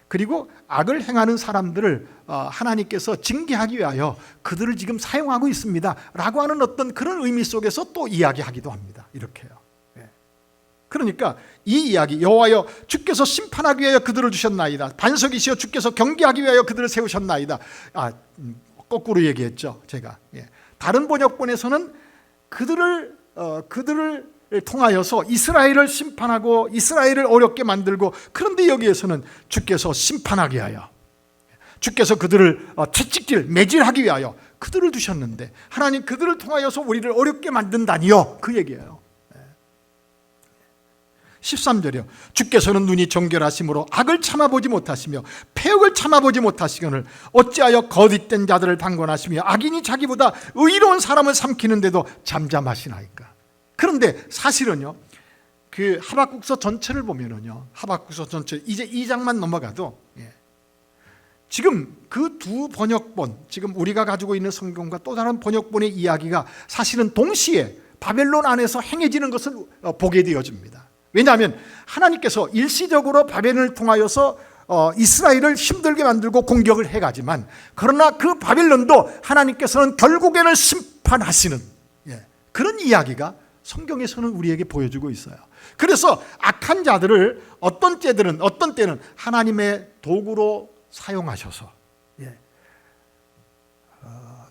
그리고 악을 행하는 사람들을 하나님께서 징계하기 위하여 그들을 지금 사용하고 있습니다 라고 하는 어떤 그런 의미 속에서 또 이야기하기도 합니다. 이렇게요. 그러니까 이 이야기, 여호와여 주께서 심판하기 위하여 그들을 주셨나이다. 반석이시여 주께서 경계하기 위하여 그들을 세우셨나이다. 거꾸로 얘기했죠, 제가. 다른 번역본에서는 그들을 통하여서 이스라엘을 심판하고 이스라엘을 어렵게 만들고, 그런데 여기에서는 주께서 심판하기 위하여, 주께서 그들을 채찍질, 매질하기 위하여 그들을 두셨는데 하나님 그들을 통하여서 우리를 어렵게 만든다니요, 그 얘기예요. 13절이요. 주께서는 눈이 정결하심으로 악을 참아보지 못하시며 패역을 참아보지 못하시거늘 어찌하여 거짓된 자들을 방관하시며 악인이 자기보다 의로운 사람을 삼키는데도 잠잠하시나이까. 그런데 사실은요, 그 하박국서 전체를 보면은요, 하박국서 전체 이제 2장만 넘어가도 지금 그 두 번역본, 지금 우리가 가지고 있는 성경과 또 다른 번역본의 이야기가 사실은 동시에 바벨론 안에서 행해지는 것을 보게 되어집니다. 왜냐하면 하나님께서 일시적으로 바벨론을 통하여서 이스라엘을 힘들게 만들고 공격을 해가지만, 그러나 그 바벨론도 하나님께서는 결국에는 심판하시는 그런 이야기가 성경에서는 우리에게 보여주고 있어요. 그래서 악한 자들을 어떤 때는 하나님의 도구로 사용하셔서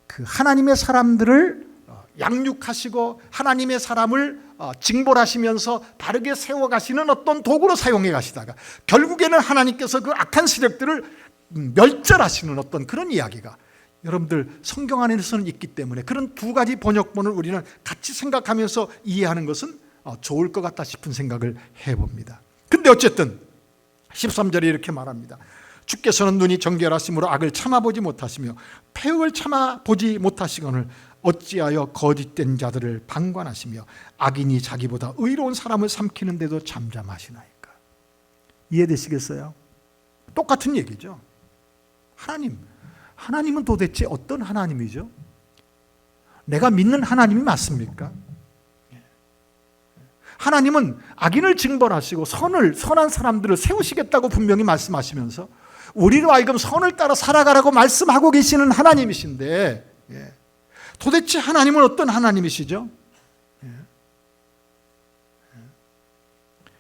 그 하나님의 사람들을 양육하시고 하나님의 사람을 징벌하시면서 바르게 세워가시는 어떤 도구로 사용해 가시다가 결국에는 하나님께서 그 악한 세력들을 멸절하시는 어떤 그런 이야기가 여러분들 성경 안에서는 있기 때문에 그런 두 가지 번역본을 우리는 같이 생각하면서 이해하는 것은 좋을 것 같다 싶은 생각을 해봅니다. 근데 어쨌든 13절에 이렇게 말합니다. 주께서는 눈이 정결하심으로 악을 참아보지 못하시며 패역을 참아보지 못하시거늘 어찌하여 거짓된 자들을 방관하시며 악인이 자기보다 의로운 사람을 삼키는데도 잠잠하시나이까. 이해되시겠어요? 똑같은 얘기죠. 하나님은 도대체 어떤 하나님이죠? 내가 믿는 하나님이 맞습니까? 하나님은 악인을 징벌하시고 선한 사람들을 세우시겠다고 분명히 말씀하시면서 우리로 하여금 선을 따라 살아가라고 말씀하고 계시는 하나님이신데, 도대체 하나님은 어떤 하나님이시죠?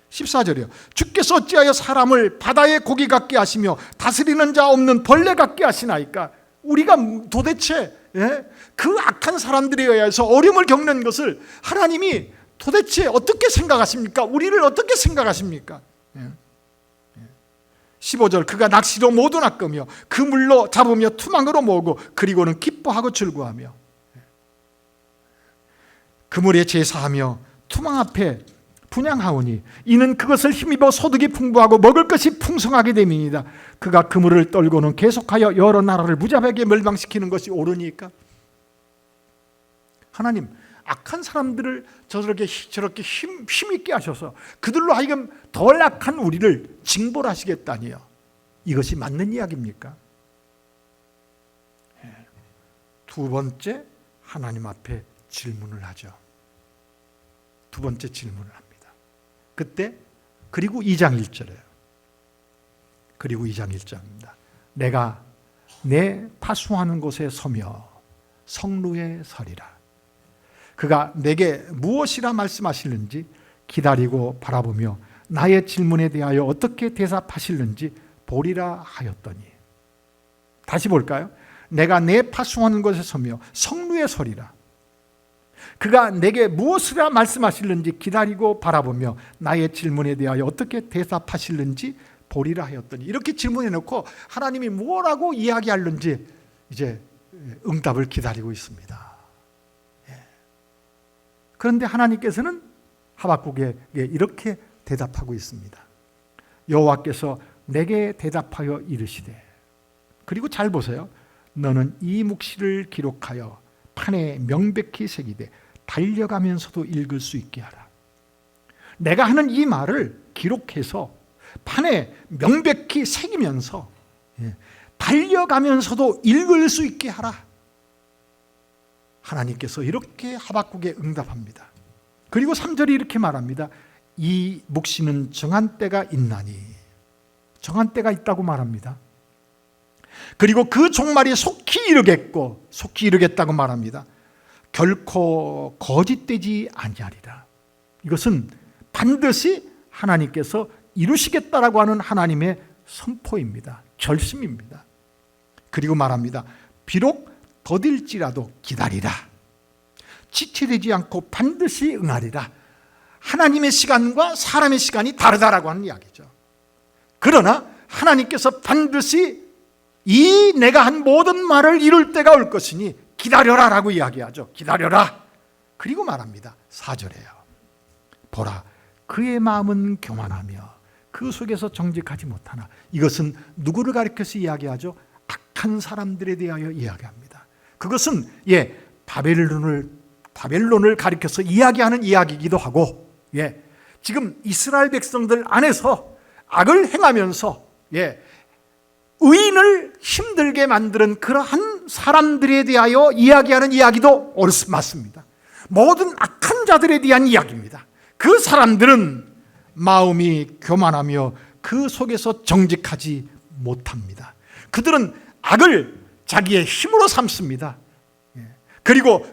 14절이요. 주께서 어찌하여 사람을 바다의 고기 같게 하시며 다스리는 자 없는 벌레 같게 하시나이까. 우리가 도대체 그 악한 사람들에 의해서 어려움을 겪는 것을 하나님이 도대체 어떻게 생각하십니까? 우리를 어떻게 생각하십니까? 15절. 그가 낚시로 모두 낚으며 그물로 잡으며 투망으로 모으고 그리고는 기뻐하고 즐거워하며 그물에 제사하며 투망 앞에 분향하오니 이는 그것을 힘입어 소득이 풍부하고 먹을 것이 풍성하게 됨이니이다. 그가 그물을 떨고는 계속하여 여러 나라를 무자비하게 멸망시키는 것이 옳으니까. 하나님 악한 사람들을 저렇게 힘있게 하셔서 그들로 하여금 덜 악한 우리를 징벌하시겠다니요. 이것이 맞는 이야기입니까? 두 번째, 하나님 앞에 질문을 하죠. 두 번째 질문을 합니다. 그때 그리고 2장 1절이에요. 그리고 2장 1절입니다. 내가 내 파수하는 곳에 서며 성루에 서리라. 그가 내게 무엇이라 말씀하실는지 기다리고 바라보며 나의 질문에 대하여 어떻게 대답하실는지 보리라 하였더니. 다시 볼까요? 내가 내 파송하는 곳에 서며 성루에 서리라. 그가 내게 무엇이라 말씀하실는지 기다리고 바라보며 나의 질문에 대하여 어떻게 대답하실는지 보리라 하였더니, 이렇게 질문해 놓고 하나님이 뭐라고 이야기하는지 이제 응답을 기다리고 있습니다. 그런데 하나님께서는 하박국에게 이렇게 대답하고 있습니다. 여호와께서 내게 대답하여 이르시되, 그리고 잘 보세요. 너는 이 묵시를 기록하여 판에 명백히 새기되 달려가면서도 읽을 수 있게 하라. 내가 하는 이 말을 기록해서 판에 명백히 새기면서 달려가면서도 읽을 수 있게 하라. 하나님께서 이렇게 하박국에 응답합니다. 그리고 3절이 이렇게 말합니다. 이 묵시는 정한 때가 있나니, 정한 때가 있다고 말합니다. 그리고 그 종말이 속히 이르겠고, 속히 이르겠다고 말합니다. 결코 거짓되지 아니하리라. 이것은 반드시 하나님께서 이루시겠다라고 하는 하나님의 선포입니다. 결심입니다. 그리고 말합니다. 비록 더딜지라도 기다리라. 지체되지 않고 반드시 응하리라. 하나님의 시간과 사람의 시간이 다르다라고 하는 이야기죠. 그러나 하나님께서 반드시 이 내가 한 모든 말을 이룰 때가 올 것이니 기다려라 라고 이야기하죠. 기다려라. 그리고 말합니다. 4절에요. 보라, 그의 마음은 교만하며 그 속에서 정직하지 못하나. 이것은 누구를 가리켜서 이야기하죠? 악한 사람들에 대하여 이야기합니다. 그것은 바벨론을 가리켜서 이야기하는 이야기이기도 하고, 지금 이스라엘 백성들 안에서 악을 행하면서 의인을 힘들게 만드는 그러한 사람들에 대하여 이야기하는 이야기도 맞습니다. 모든 악한 자들에 대한 이야기입니다. 그 사람들은 마음이 교만하며 그 속에서 정직하지 못합니다. 그들은 악을 자기의 힘으로 삼습니다. 그리고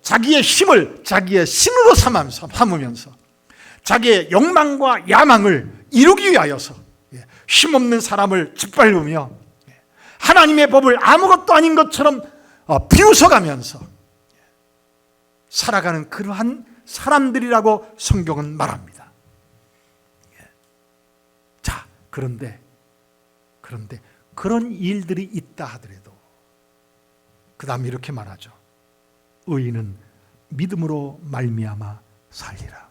자기의 힘을 자기의 신으로 삼으면서 자기의 욕망과 야망을 이루기 위하여서 힘없는 사람을 짓밟으며 하나님의 법을 아무것도 아닌 것처럼 비웃어가면서 살아가는 그러한 사람들이라고 성경은 말합니다. 자, 그런데 그런 일들이 있다 하더라도 그 다음 이렇게 말하죠. 의인은 믿음으로 말미암아 살리라.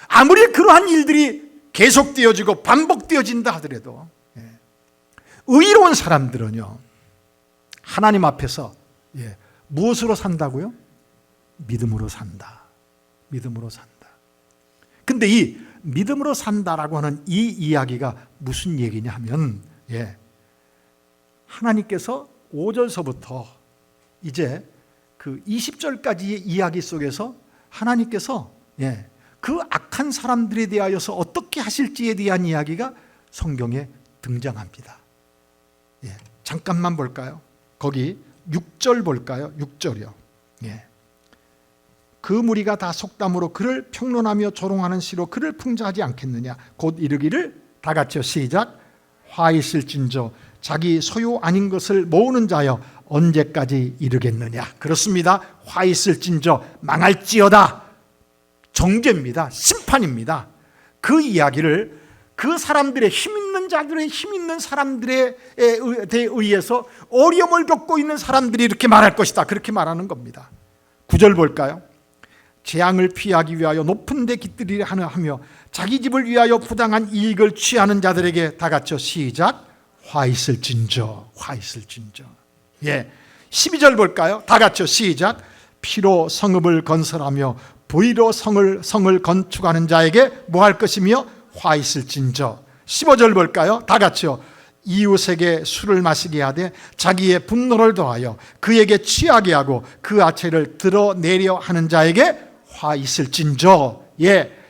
아무리 그러한 일들이 계속되어지고 반복되어진다 하더라도 의로운 사람들은요, 하나님 앞에서 무엇으로 산다고요? 믿음으로 산다. 믿음으로 산다. 근데 이 믿음으로 산다라고 하는 이 이야기가 무슨 얘기냐 하면, 하나님께서 5절서부터 이제 그 20절까지의 이야기 속에서 하나님께서 그 악한 사람들에 대하여서 어떻게 하실지에 대한 이야기가 성경에 등장합니다. 잠깐만 볼까요? 거기 6절 볼까요? 6절이요. 그 무리가 다 속담으로 그를 평론하며 조롱하는 시로 그를 풍자하지 않겠느냐. 곧 이르기를, 다 같이요, 시작. 화 있을진저 자기 소유 아닌 것을 모으는 자여 언제까지 이르겠느냐. 그렇습니다. 화 있을진저 망할지어다. 정죄입니다. 심판입니다. 그 이야기를 그 사람들의 힘 있는 자들의 힘 있는 사람들에 의해서 어려움을 겪고 있는 사람들이 이렇게 말할 것이다. 그렇게 말하는 겁니다. 9절 볼까요? 재앙을 피하기 위하여 높은 데 깃들이려 하며 자기 집을 위하여 부당한 이익을 취하는 자들에게, 다 같이요, 시작. 화 있을진저. 화 있을진저. 12절 볼까요? 다 같이요, 시작. 피로 성읍을 건설하며 부의로 성을 건축하는 자에게 뭐 할 것이며 화 있을진저. 15절 볼까요? 다 같이요. 이웃에게 술을 마시게 하되 자기의 분노를 더하여 그에게 취하게 하고 그 아체를 드러내려 하는 자에게 화 있을진저.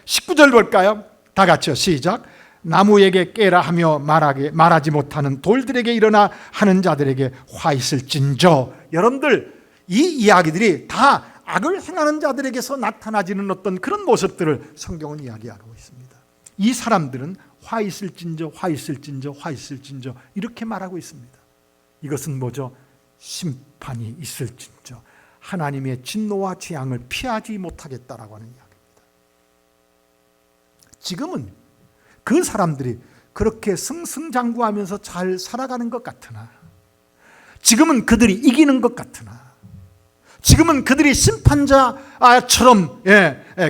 19절 볼까요? 다 같이요, 시작. 나무에게 깨라 하며 말하지 못하는 돌들에게 일어나 하는 자들에게 화 있을진저. 여러분들, 이 이야기들이 다 악을 행하는 자들에게서 나타나지는 어떤 그런 모습들을 성경은 이야기하고 있습니다. 이 사람들은 화 있을진저 화 있을진저 화 있을진저 이렇게 말하고 있습니다. 이것은 뭐죠? 심판이 있을진저 하나님의 진노와 재앙을 피하지 못하겠다라고 하는 이야기입니다. 지금은 그 사람들이 그렇게 승승장구하면서 잘 살아가는 것 같으나, 지금은 그들이 이기는 것 같으나, 지금은 그들이 심판자처럼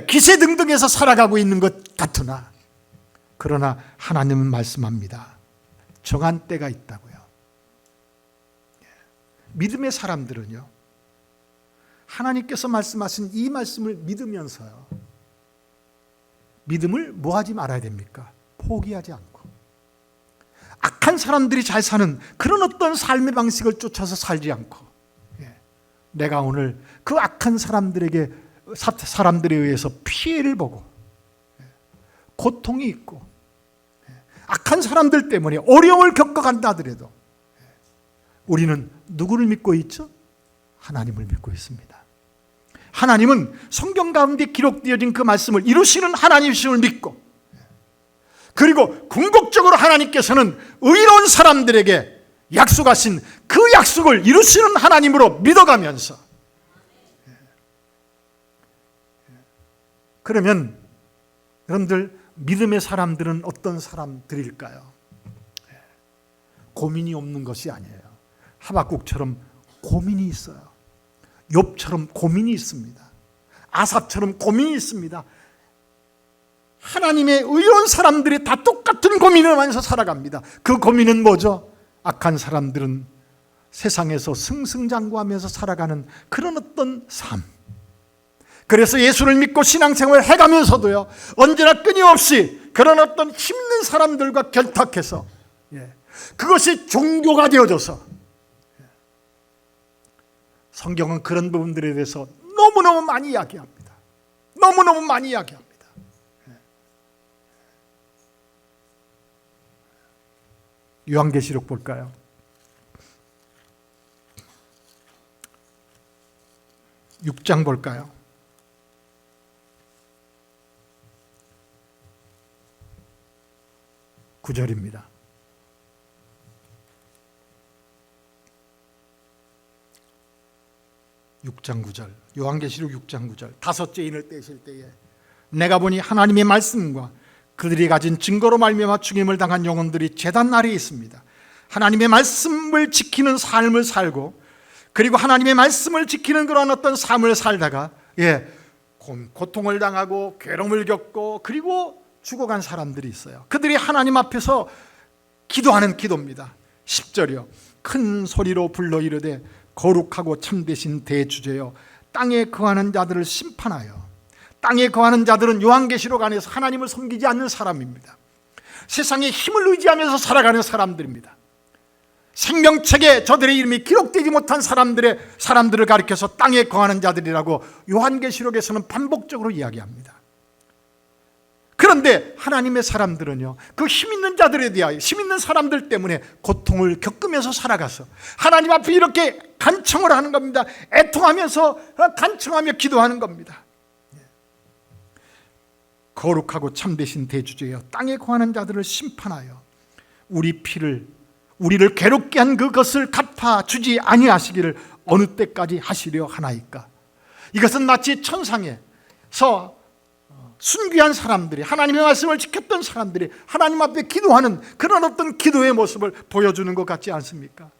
기세등등해서 살아가고 있는 것 같으나, 그러나 하나님은 말씀합니다. 정한 때가 있다고요. 믿음의 사람들은요, 하나님께서 말씀하신 이 말씀을 믿으면서요, 믿음을 뭐 하지 말아야 됩니까? 포기하지 않고, 악한 사람들이 잘 사는 그런 어떤 삶의 방식을 쫓아서 살지 않고, 내가 오늘 그 악한 사람들에 의해서 피해를 보고 고통이 있고 악한 사람들 때문에 어려움을 겪어간다 하더라도 우리는 누구를 믿고 있죠? 하나님을 믿고 있습니다. 하나님은 성경 가운데 기록되어진 그 말씀을 이루시는 하나님이심을 믿고, 그리고 궁극적으로 하나님께서는 의로운 사람들에게 약속하신 그 약속을 이루시는 하나님으로 믿어가면서, 그러면 여러분들 믿음의 사람들은 어떤 사람들일까요? 고민이 없는 것이 아니에요. 하박국처럼 고민이 있어요. 욥처럼 고민이 있습니다. 아삽처럼 고민이 있습니다. 하나님의 의로운 사람들이 다 똑같은 고민을 하면서 살아갑니다. 그 고민은 뭐죠? 악한 사람들은 세상에서 승승장구하면서 살아가는 그런 어떤 삶. 그래서 예수를 믿고 신앙생활을 해가면서도요, 언제나 끊임없이 그런 어떤 힘든 사람들과 결탁해서 그것이 종교가 되어져서, 성경은 그런 부분들에 대해서 너무너무 많이 이야기합니다. 너무너무 많이 이야기합니다. 요한계시록 볼까요? 6장 볼까요? 9절입니다. 요한계시록 6장 9절. 다섯째 인을 떼실 때에 내가 보니 하나님의 말씀과 그들이 가진 증거로 말미암아 죽임을 당한 영혼들이 제단 아래에 있습니다. 하나님의 말씀을 지키는 삶을 살고, 그리고 하나님의 말씀을 지키는 그런 어떤 삶을 살다가 고통을 당하고 괴로움을 겪고 그리고 죽어간 사람들이 있어요. 그들이 하나님 앞에서 기도하는 기도입니다. 10절이요. 큰 소리로 불러 이르되 거룩하고 참되신 대주제여 땅에 거하는 자들을 심판하여. 땅에 거하는 자들은 요한계시록 안에서 하나님을 섬기지 않는 사람입니다. 세상에 힘을 의지하면서 살아가는 사람들입니다. 생명책에 저들의 이름이 기록되지 못한 사람들을 가리켜서 땅에 거하는 자들이라고 요한계시록에서는 반복적으로 이야기합니다. 그런데 하나님의 사람들은요, 그 힘 있는 자들에 대하여, 힘 있는 사람들 때문에 고통을 겪으면서 살아가서 하나님 앞에 이렇게 간청을 하는 겁니다. 애통하면서 간청하며 기도하는 겁니다. 거룩하고 참되신 대주제여 땅에 거하는 자들을 심판하여 우리를 괴롭게 한 그것을 갚아주지 아니하시기를 어느 때까지 하시려 하나이까. 이것은 마치 천상에서 순귀한 사람들이, 하나님의 말씀을 지켰던 사람들이 하나님 앞에 기도하는 그런 어떤 기도의 모습을 보여주는 것 같지 않습니까?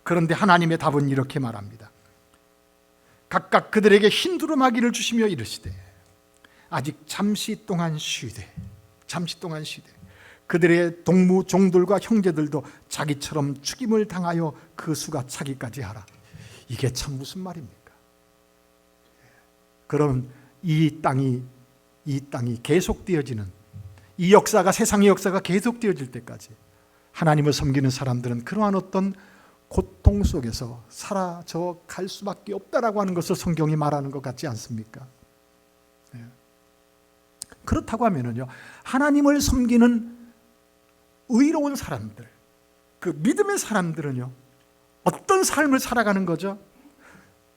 그런데 하나님의 답은 이렇게 말합니다. 각각 그들에게 흰 두루마기를 주시며 이르시되 아직 잠시 동안 쉬되 그들의 동무 종들과 형제들도 자기처럼 죽임을 당하여 그 수가 차기까지 하라. 이게 참 무슨 말입니까? 그럼 이 땅이 계속되어지는, 이 역사가, 세상의 역사가 계속되어질 때까지 하나님을 섬기는 사람들은 그러한 어떤 고통 속에서 사라져 갈 수밖에 없다라고 하는 것을 성경이 말하는 것 같지 않습니까? 그렇다고 하면은요, 하나님을 섬기는 의로운 사람들, 그 믿음의 사람들은요, 어떤 삶을 살아가는 거죠?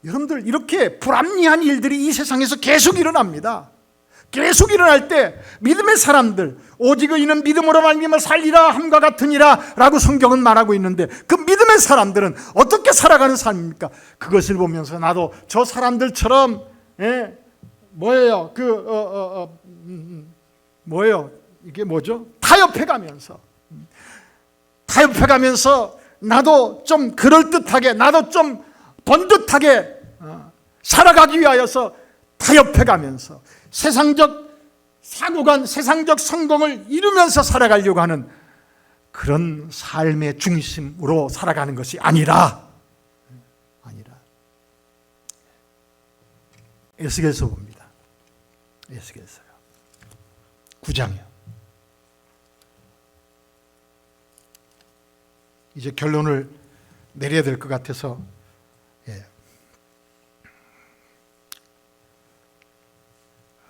여러분들, 이렇게 불합리한 일들이 이 세상에서 계속 일어납니다. 계속 일어날 때 믿음의 사람들, 오직 이는 믿음으로 말미암아 살리라 함과 같으니라 라고 성경은 말하고 있는데, 그 믿음의 사람들은 어떻게 살아가는 삶입니까? 그것을 보면서 나도 저 사람들처럼 이게 뭐죠? 타협해가면서 나도 좀 그럴듯하게, 나도 좀 번듯하게 살아가기 위하여서 타협해가면서 세상적 사고관, 세상적 성공을 이루면서 살아가려고 하는 그런 삶의 중심으로 살아가는 것이 아니라 에스겔서 봅니다. 에스겔서요. 9장이요. 이제 결론을 내려야 될 것 같아서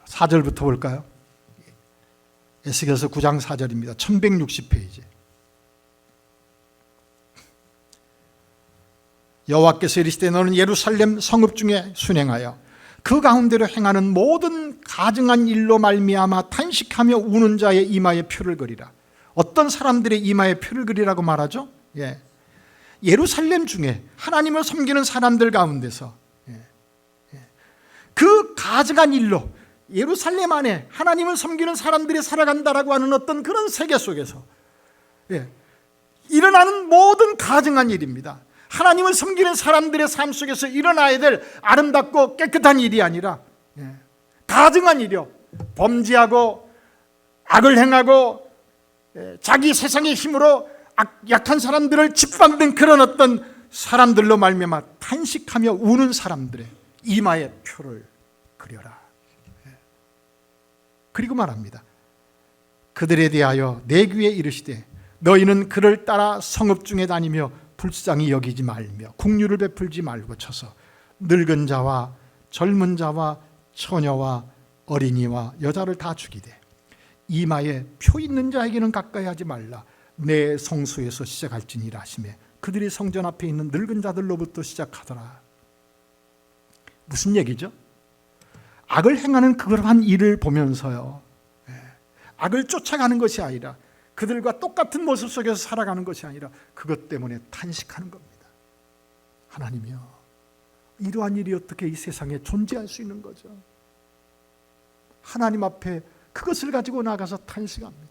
4절부터 볼까요? 에스겔서 9장 4절입니다. 1160페이지. 여호와께서 이르시되 너는 예루살렘 성읍 중에 순행하여 그 가운데로 행하는 모든 가증한 일로 말미암아 탄식하며 우는 자의 이마에 표를 그리라. 어떤 사람들의 이마에 표를 그리라고 말하죠? 예루살렘 중에 하나님을 섬기는 사람들 가운데서 그 가증한 일로 예루살렘 안에 하나님을 섬기는 사람들이 살아간다라고 하는 어떤 그런 세계 속에서 일어나는 모든 가증한 일입니다. 하나님을 섬기는 사람들의 삶 속에서 일어나야 될 아름답고 깨끗한 일이 아니라 가증한 일이요, 범죄하고 악을 행하고 자기 세상의 힘으로 약한 사람들을 짓밟는 그런 어떤 사람들로 말미암아 탄식하며 우는 사람들의 이마에 표를 그려라. 그리고 말합니다. 그들에 대하여 내 귀에 이르시되 너희는 그를 따라 성읍 중에 다니며 불쌍히 여기지 말며 국류를 베풀지 말고 쳐서 늙은 자와 젊은 자와 처녀와 어린이와 여자를 다 죽이되 이마에 표 있는 자에게는 가까이 하지 말라. 내 성소에서 시작할지니라 하시매 그들이 성전 앞에 있는 늙은 자들로부터 시작하더라. 무슨 얘기죠? 악을 행하는 그러한 일을 보면서요, 악을 쫓아가는 것이 아니라 그들과 똑같은 모습 속에서 살아가는 것이 아니라 그것 때문에 탄식하는 겁니다. 하나님이요, 이러한 일이 어떻게 이 세상에 존재할 수 있는 거죠? 하나님 앞에 그것을 가지고 나가서 탄식합니다.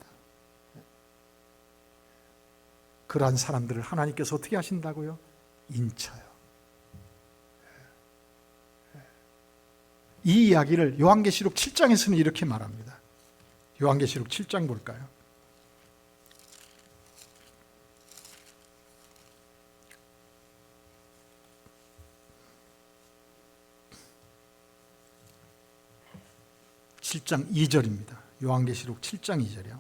그러한 사람들을 하나님께서 어떻게 하신다고요? 인쳐요. 이 이야기를 요한계시록 7장에서는 이렇게 말합니다. 요한계시록 7장 볼까요? (7장 2절입니다) 요한계시록 7장 2절이요.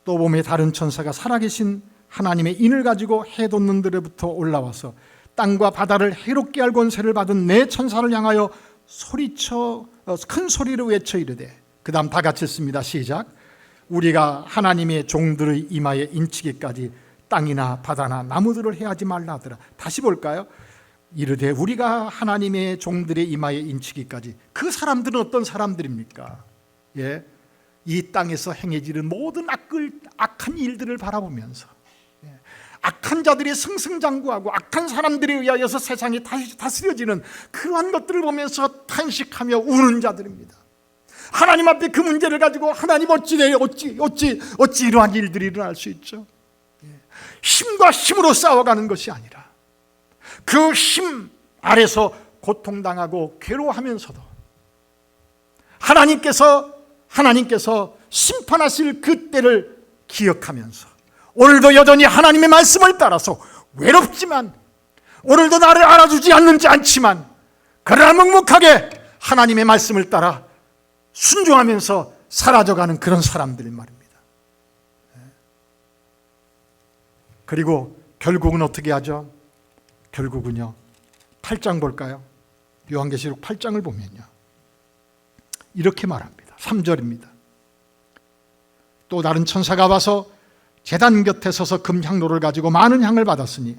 또 보매 다른 천사가 살아계신 하나님의 인을 가지고 해 돋는 들에부터 올라와서 땅과 바다를 해롭게 할 권세를 받은 네 천사를 향하여 소리쳐 큰 소리로 외쳐 이르되, 그 다음 다 같이 읽습니다. 시작. 우리가 하나님의 종들의 이마에 인치기까지 땅이나 바다나 나무들을 해하지 말라 하더라. 다시 볼까요? 이르되 우리가 하나님의 종들의 이마에 인치기까지. 그 사람들은 어떤 사람들입니까? 이 땅에서 행해지는 모든 악한 일들을 바라보면서 악한 자들이 승승장구하고 악한 사람들에 의하여서 세상이 다스려지는 그러한 것들을 보면서 탄식하며 우는 자들입니다. 하나님 앞에 그 문제를 가지고 하나님 어찌 이러한 일들이 일어날 수 있죠? 힘과 힘으로 싸워가는 것이 아니라 그 힘 아래서 고통당하고 괴로워하면서도 하나님께서 심판하실 그 때를 기억하면서 오늘도 여전히 하나님의 말씀을 따라서 외롭지만, 오늘도 나를 알아주지 않지만 그러나 묵묵하게 하나님의 말씀을 따라 순종하면서 사라져가는 그런 사람들 말입니다. 그리고 결국은 어떻게 하죠? 결국은요, 8장 볼까요? 요한계시록 8장을 보면요, 이렇게 말합니다. 3절입니다. 또 다른 천사가 와서 제단 곁에 서서 금향로를 가지고 많은 향을 받았으니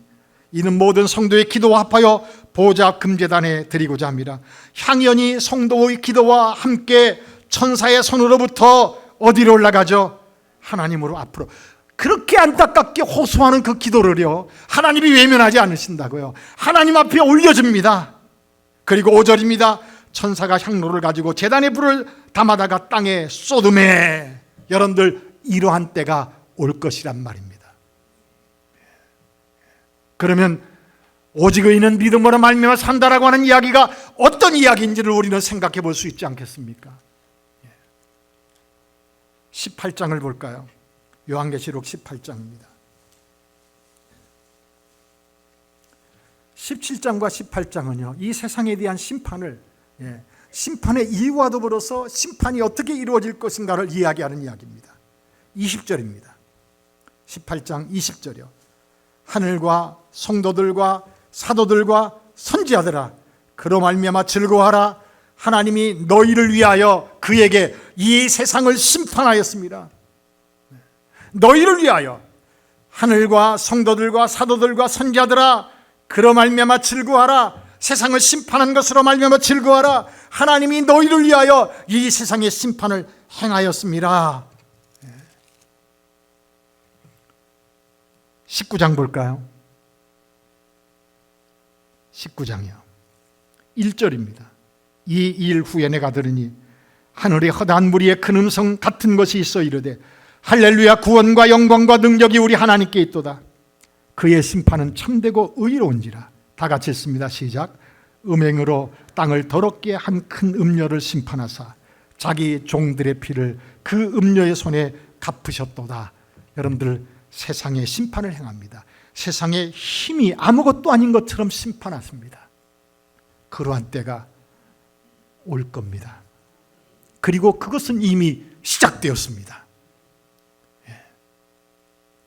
이는 모든 성도의 기도와 합하여 보좌 앞 금제단에 드리고자 합니다. 향연이 성도의 기도와 함께 천사의 손으로부터 어디로 올라가죠? 하나님으로 앞으로. 그렇게 안타깝게 호소하는 그 기도를요, 하나님이 외면하지 않으신다고요. 하나님 앞에 올려줍니다. 그리고 5절입니다. 천사가 향로를 가지고 제단의 불을 담아다가 땅에 쏟음에. 여러분들, 이러한 때가 올 것이란 말입니다. 그러면 오직 의인은 믿음으로 말미암아 산다라고 하는 이야기가 어떤 이야기인지를 우리는 생각해 볼 수 있지 않겠습니까? 18장을 볼까요? 요한계시록 18장입니다. 17장과 18장은요, 이 세상에 대한 심판을, 심판의 이유와 더불어서 심판이 어떻게 이루어질 것인가를 이야기하는 이야기입니다. 20절입니다. 18장 20절이요. 하늘과 성도들과 사도들과 선지자들아, 그로 말미암아 즐거워하라. 하나님이 너희를 위하여 그에게 이 세상을 심판하였습니다. 너희를 위하여 하늘과 성도들과 사도들과 선지자들아, 그로 말미암아 즐거워하라. 세상을 심판한 것으로 말미암아 즐거워하라. 하나님이 너희를 위하여 이 세상의 심판을 행하였습니다. 19장 볼까요? 19장이요. 1절입니다. 이 일 후에 내가 들으니 하늘의 허다한 무리에 큰 음성 같은 것이 있어 이르되 할렐루야, 구원과 영광과 능력이 우리 하나님께 있도다. 그의 심판은 참되고 의로운지라. 다 같이 읽습니다. 시작. 음행으로 땅을 더럽게 한 큰 음녀를 심판하사 자기 종들의 피를 그 음녀의 손에 갚으셨도다. 여러분들, 세상에 심판을 행합니다. 세상에 힘이 아무것도 아닌 것처럼 심판하십니다. 그러한 때가 올 겁니다. 그리고 그것은 이미 시작되었습니다.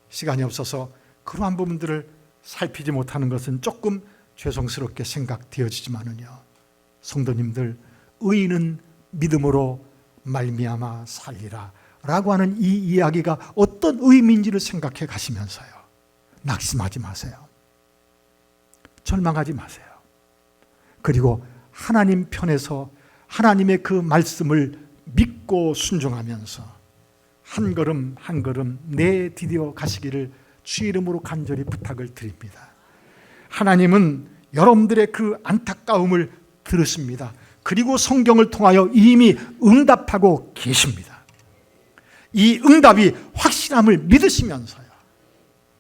시간이 없어서 그러한 부분들을 살피지 못하는 것은 조금 죄송스럽게 생각되어지지만은요, 성도님들, 의인은 믿음으로 말미암아 살리라 라고 하는 이 이야기가 어떤 의미인지를 생각해 가시면서요, 낙심하지 마세요. 절망하지 마세요. 그리고 하나님 편에서 하나님의 그 말씀을 믿고 순종하면서 한 걸음 한 걸음 내디뎌 가시기를 주의 이름으로 간절히 부탁을 드립니다. 하나님은 여러분들의 그 안타까움을 들으십니다. 그리고 성경을 통하여 이미 응답하고 계십니다. 이 응답이 확실함을 믿으시면서요,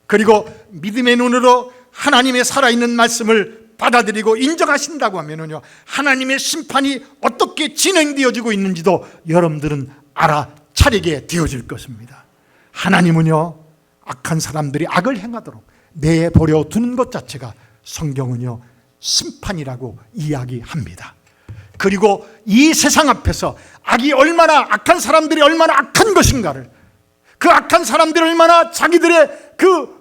그리고 믿음의 눈으로 하나님의 살아있는 말씀을 받아들이고 인정하신다고 하면요, 하나님의 심판이 어떻게 진행되어지고 있는지도 여러분들은 알아차리게 되어질 것입니다. 하나님은요, 악한 사람들이 악을 행하도록 내버려 두는 것 자체가 성경은요, 심판이라고 이야기합니다. 그리고 이 세상 앞에서 악이 얼마나, 악한 사람들이 얼마나 악한 것인가를, 그 악한 사람들이 얼마나 자기들의 그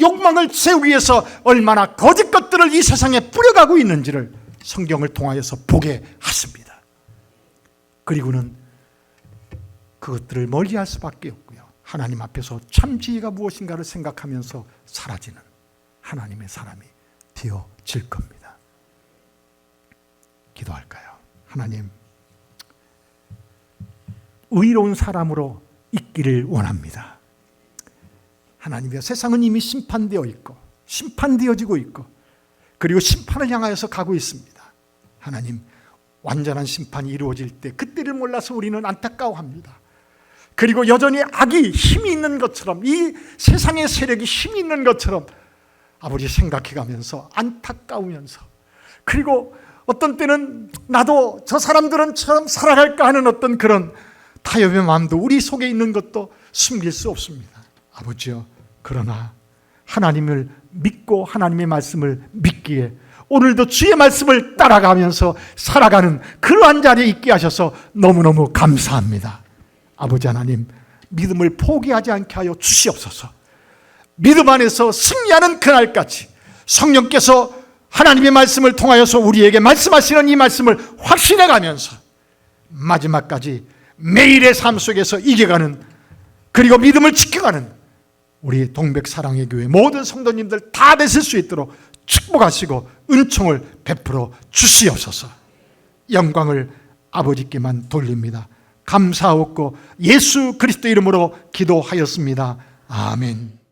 욕망을 채우기 위해서 얼마나 거짓 것들을 이 세상에 뿌려가고 있는지를 성경을 통하여서 보게 하십니다. 그리고는 그것들을 멀리할 수밖에 없고요, 하나님 앞에서 참 지혜가 무엇인가를 생각하면서 사라지는 하나님의 사람이 되어질 겁니다. 기도할까요? 하나님, 의로운 사람으로 있기를 원합니다. 하나님이여, 세상은 이미 심판되어 있고 심판되어지고 있고 그리고 심판을 향하여서 가고 있습니다. 하나님, 완전한 심판이 이루어질 때 그때를 몰라서 우리는 안타까워합니다. 그리고 여전히 악이 힘이 있는 것처럼, 이 세상의 세력이 힘이 있는 것처럼 아버지 생각해가면서 안타까우면서, 그리고 어떤 때는 나도 저 사람들은 처럼 살아갈까 하는 어떤 그런 타협의 마음도 우리 속에 있는 것도 숨길 수 없습니다. 아버지요, 그러나 하나님을 믿고 하나님의 말씀을 믿기에 오늘도 주의 말씀을 따라가면서 살아가는 그러한 자리에 있게 하셔서 너무너무 감사합니다. 아버지 하나님, 믿음을 포기하지 않게 하여 주시옵소서. 믿음 안에서 승리하는 그날까지 성령께서 하나님의 말씀을 통하여서 우리에게 말씀하시는 이 말씀을 확신해 가면서 마지막까지 매일의 삶 속에서 이겨가는, 그리고 믿음을 지켜가는 우리 동백사랑의 교회 모든 성도님들 다 되실 수 있도록 축복하시고 은총을 베풀어 주시옵소서. 영광을 아버지께만 돌립니다. 감사하옵고 예수 그리스도 이름으로 기도하였습니다. 아멘.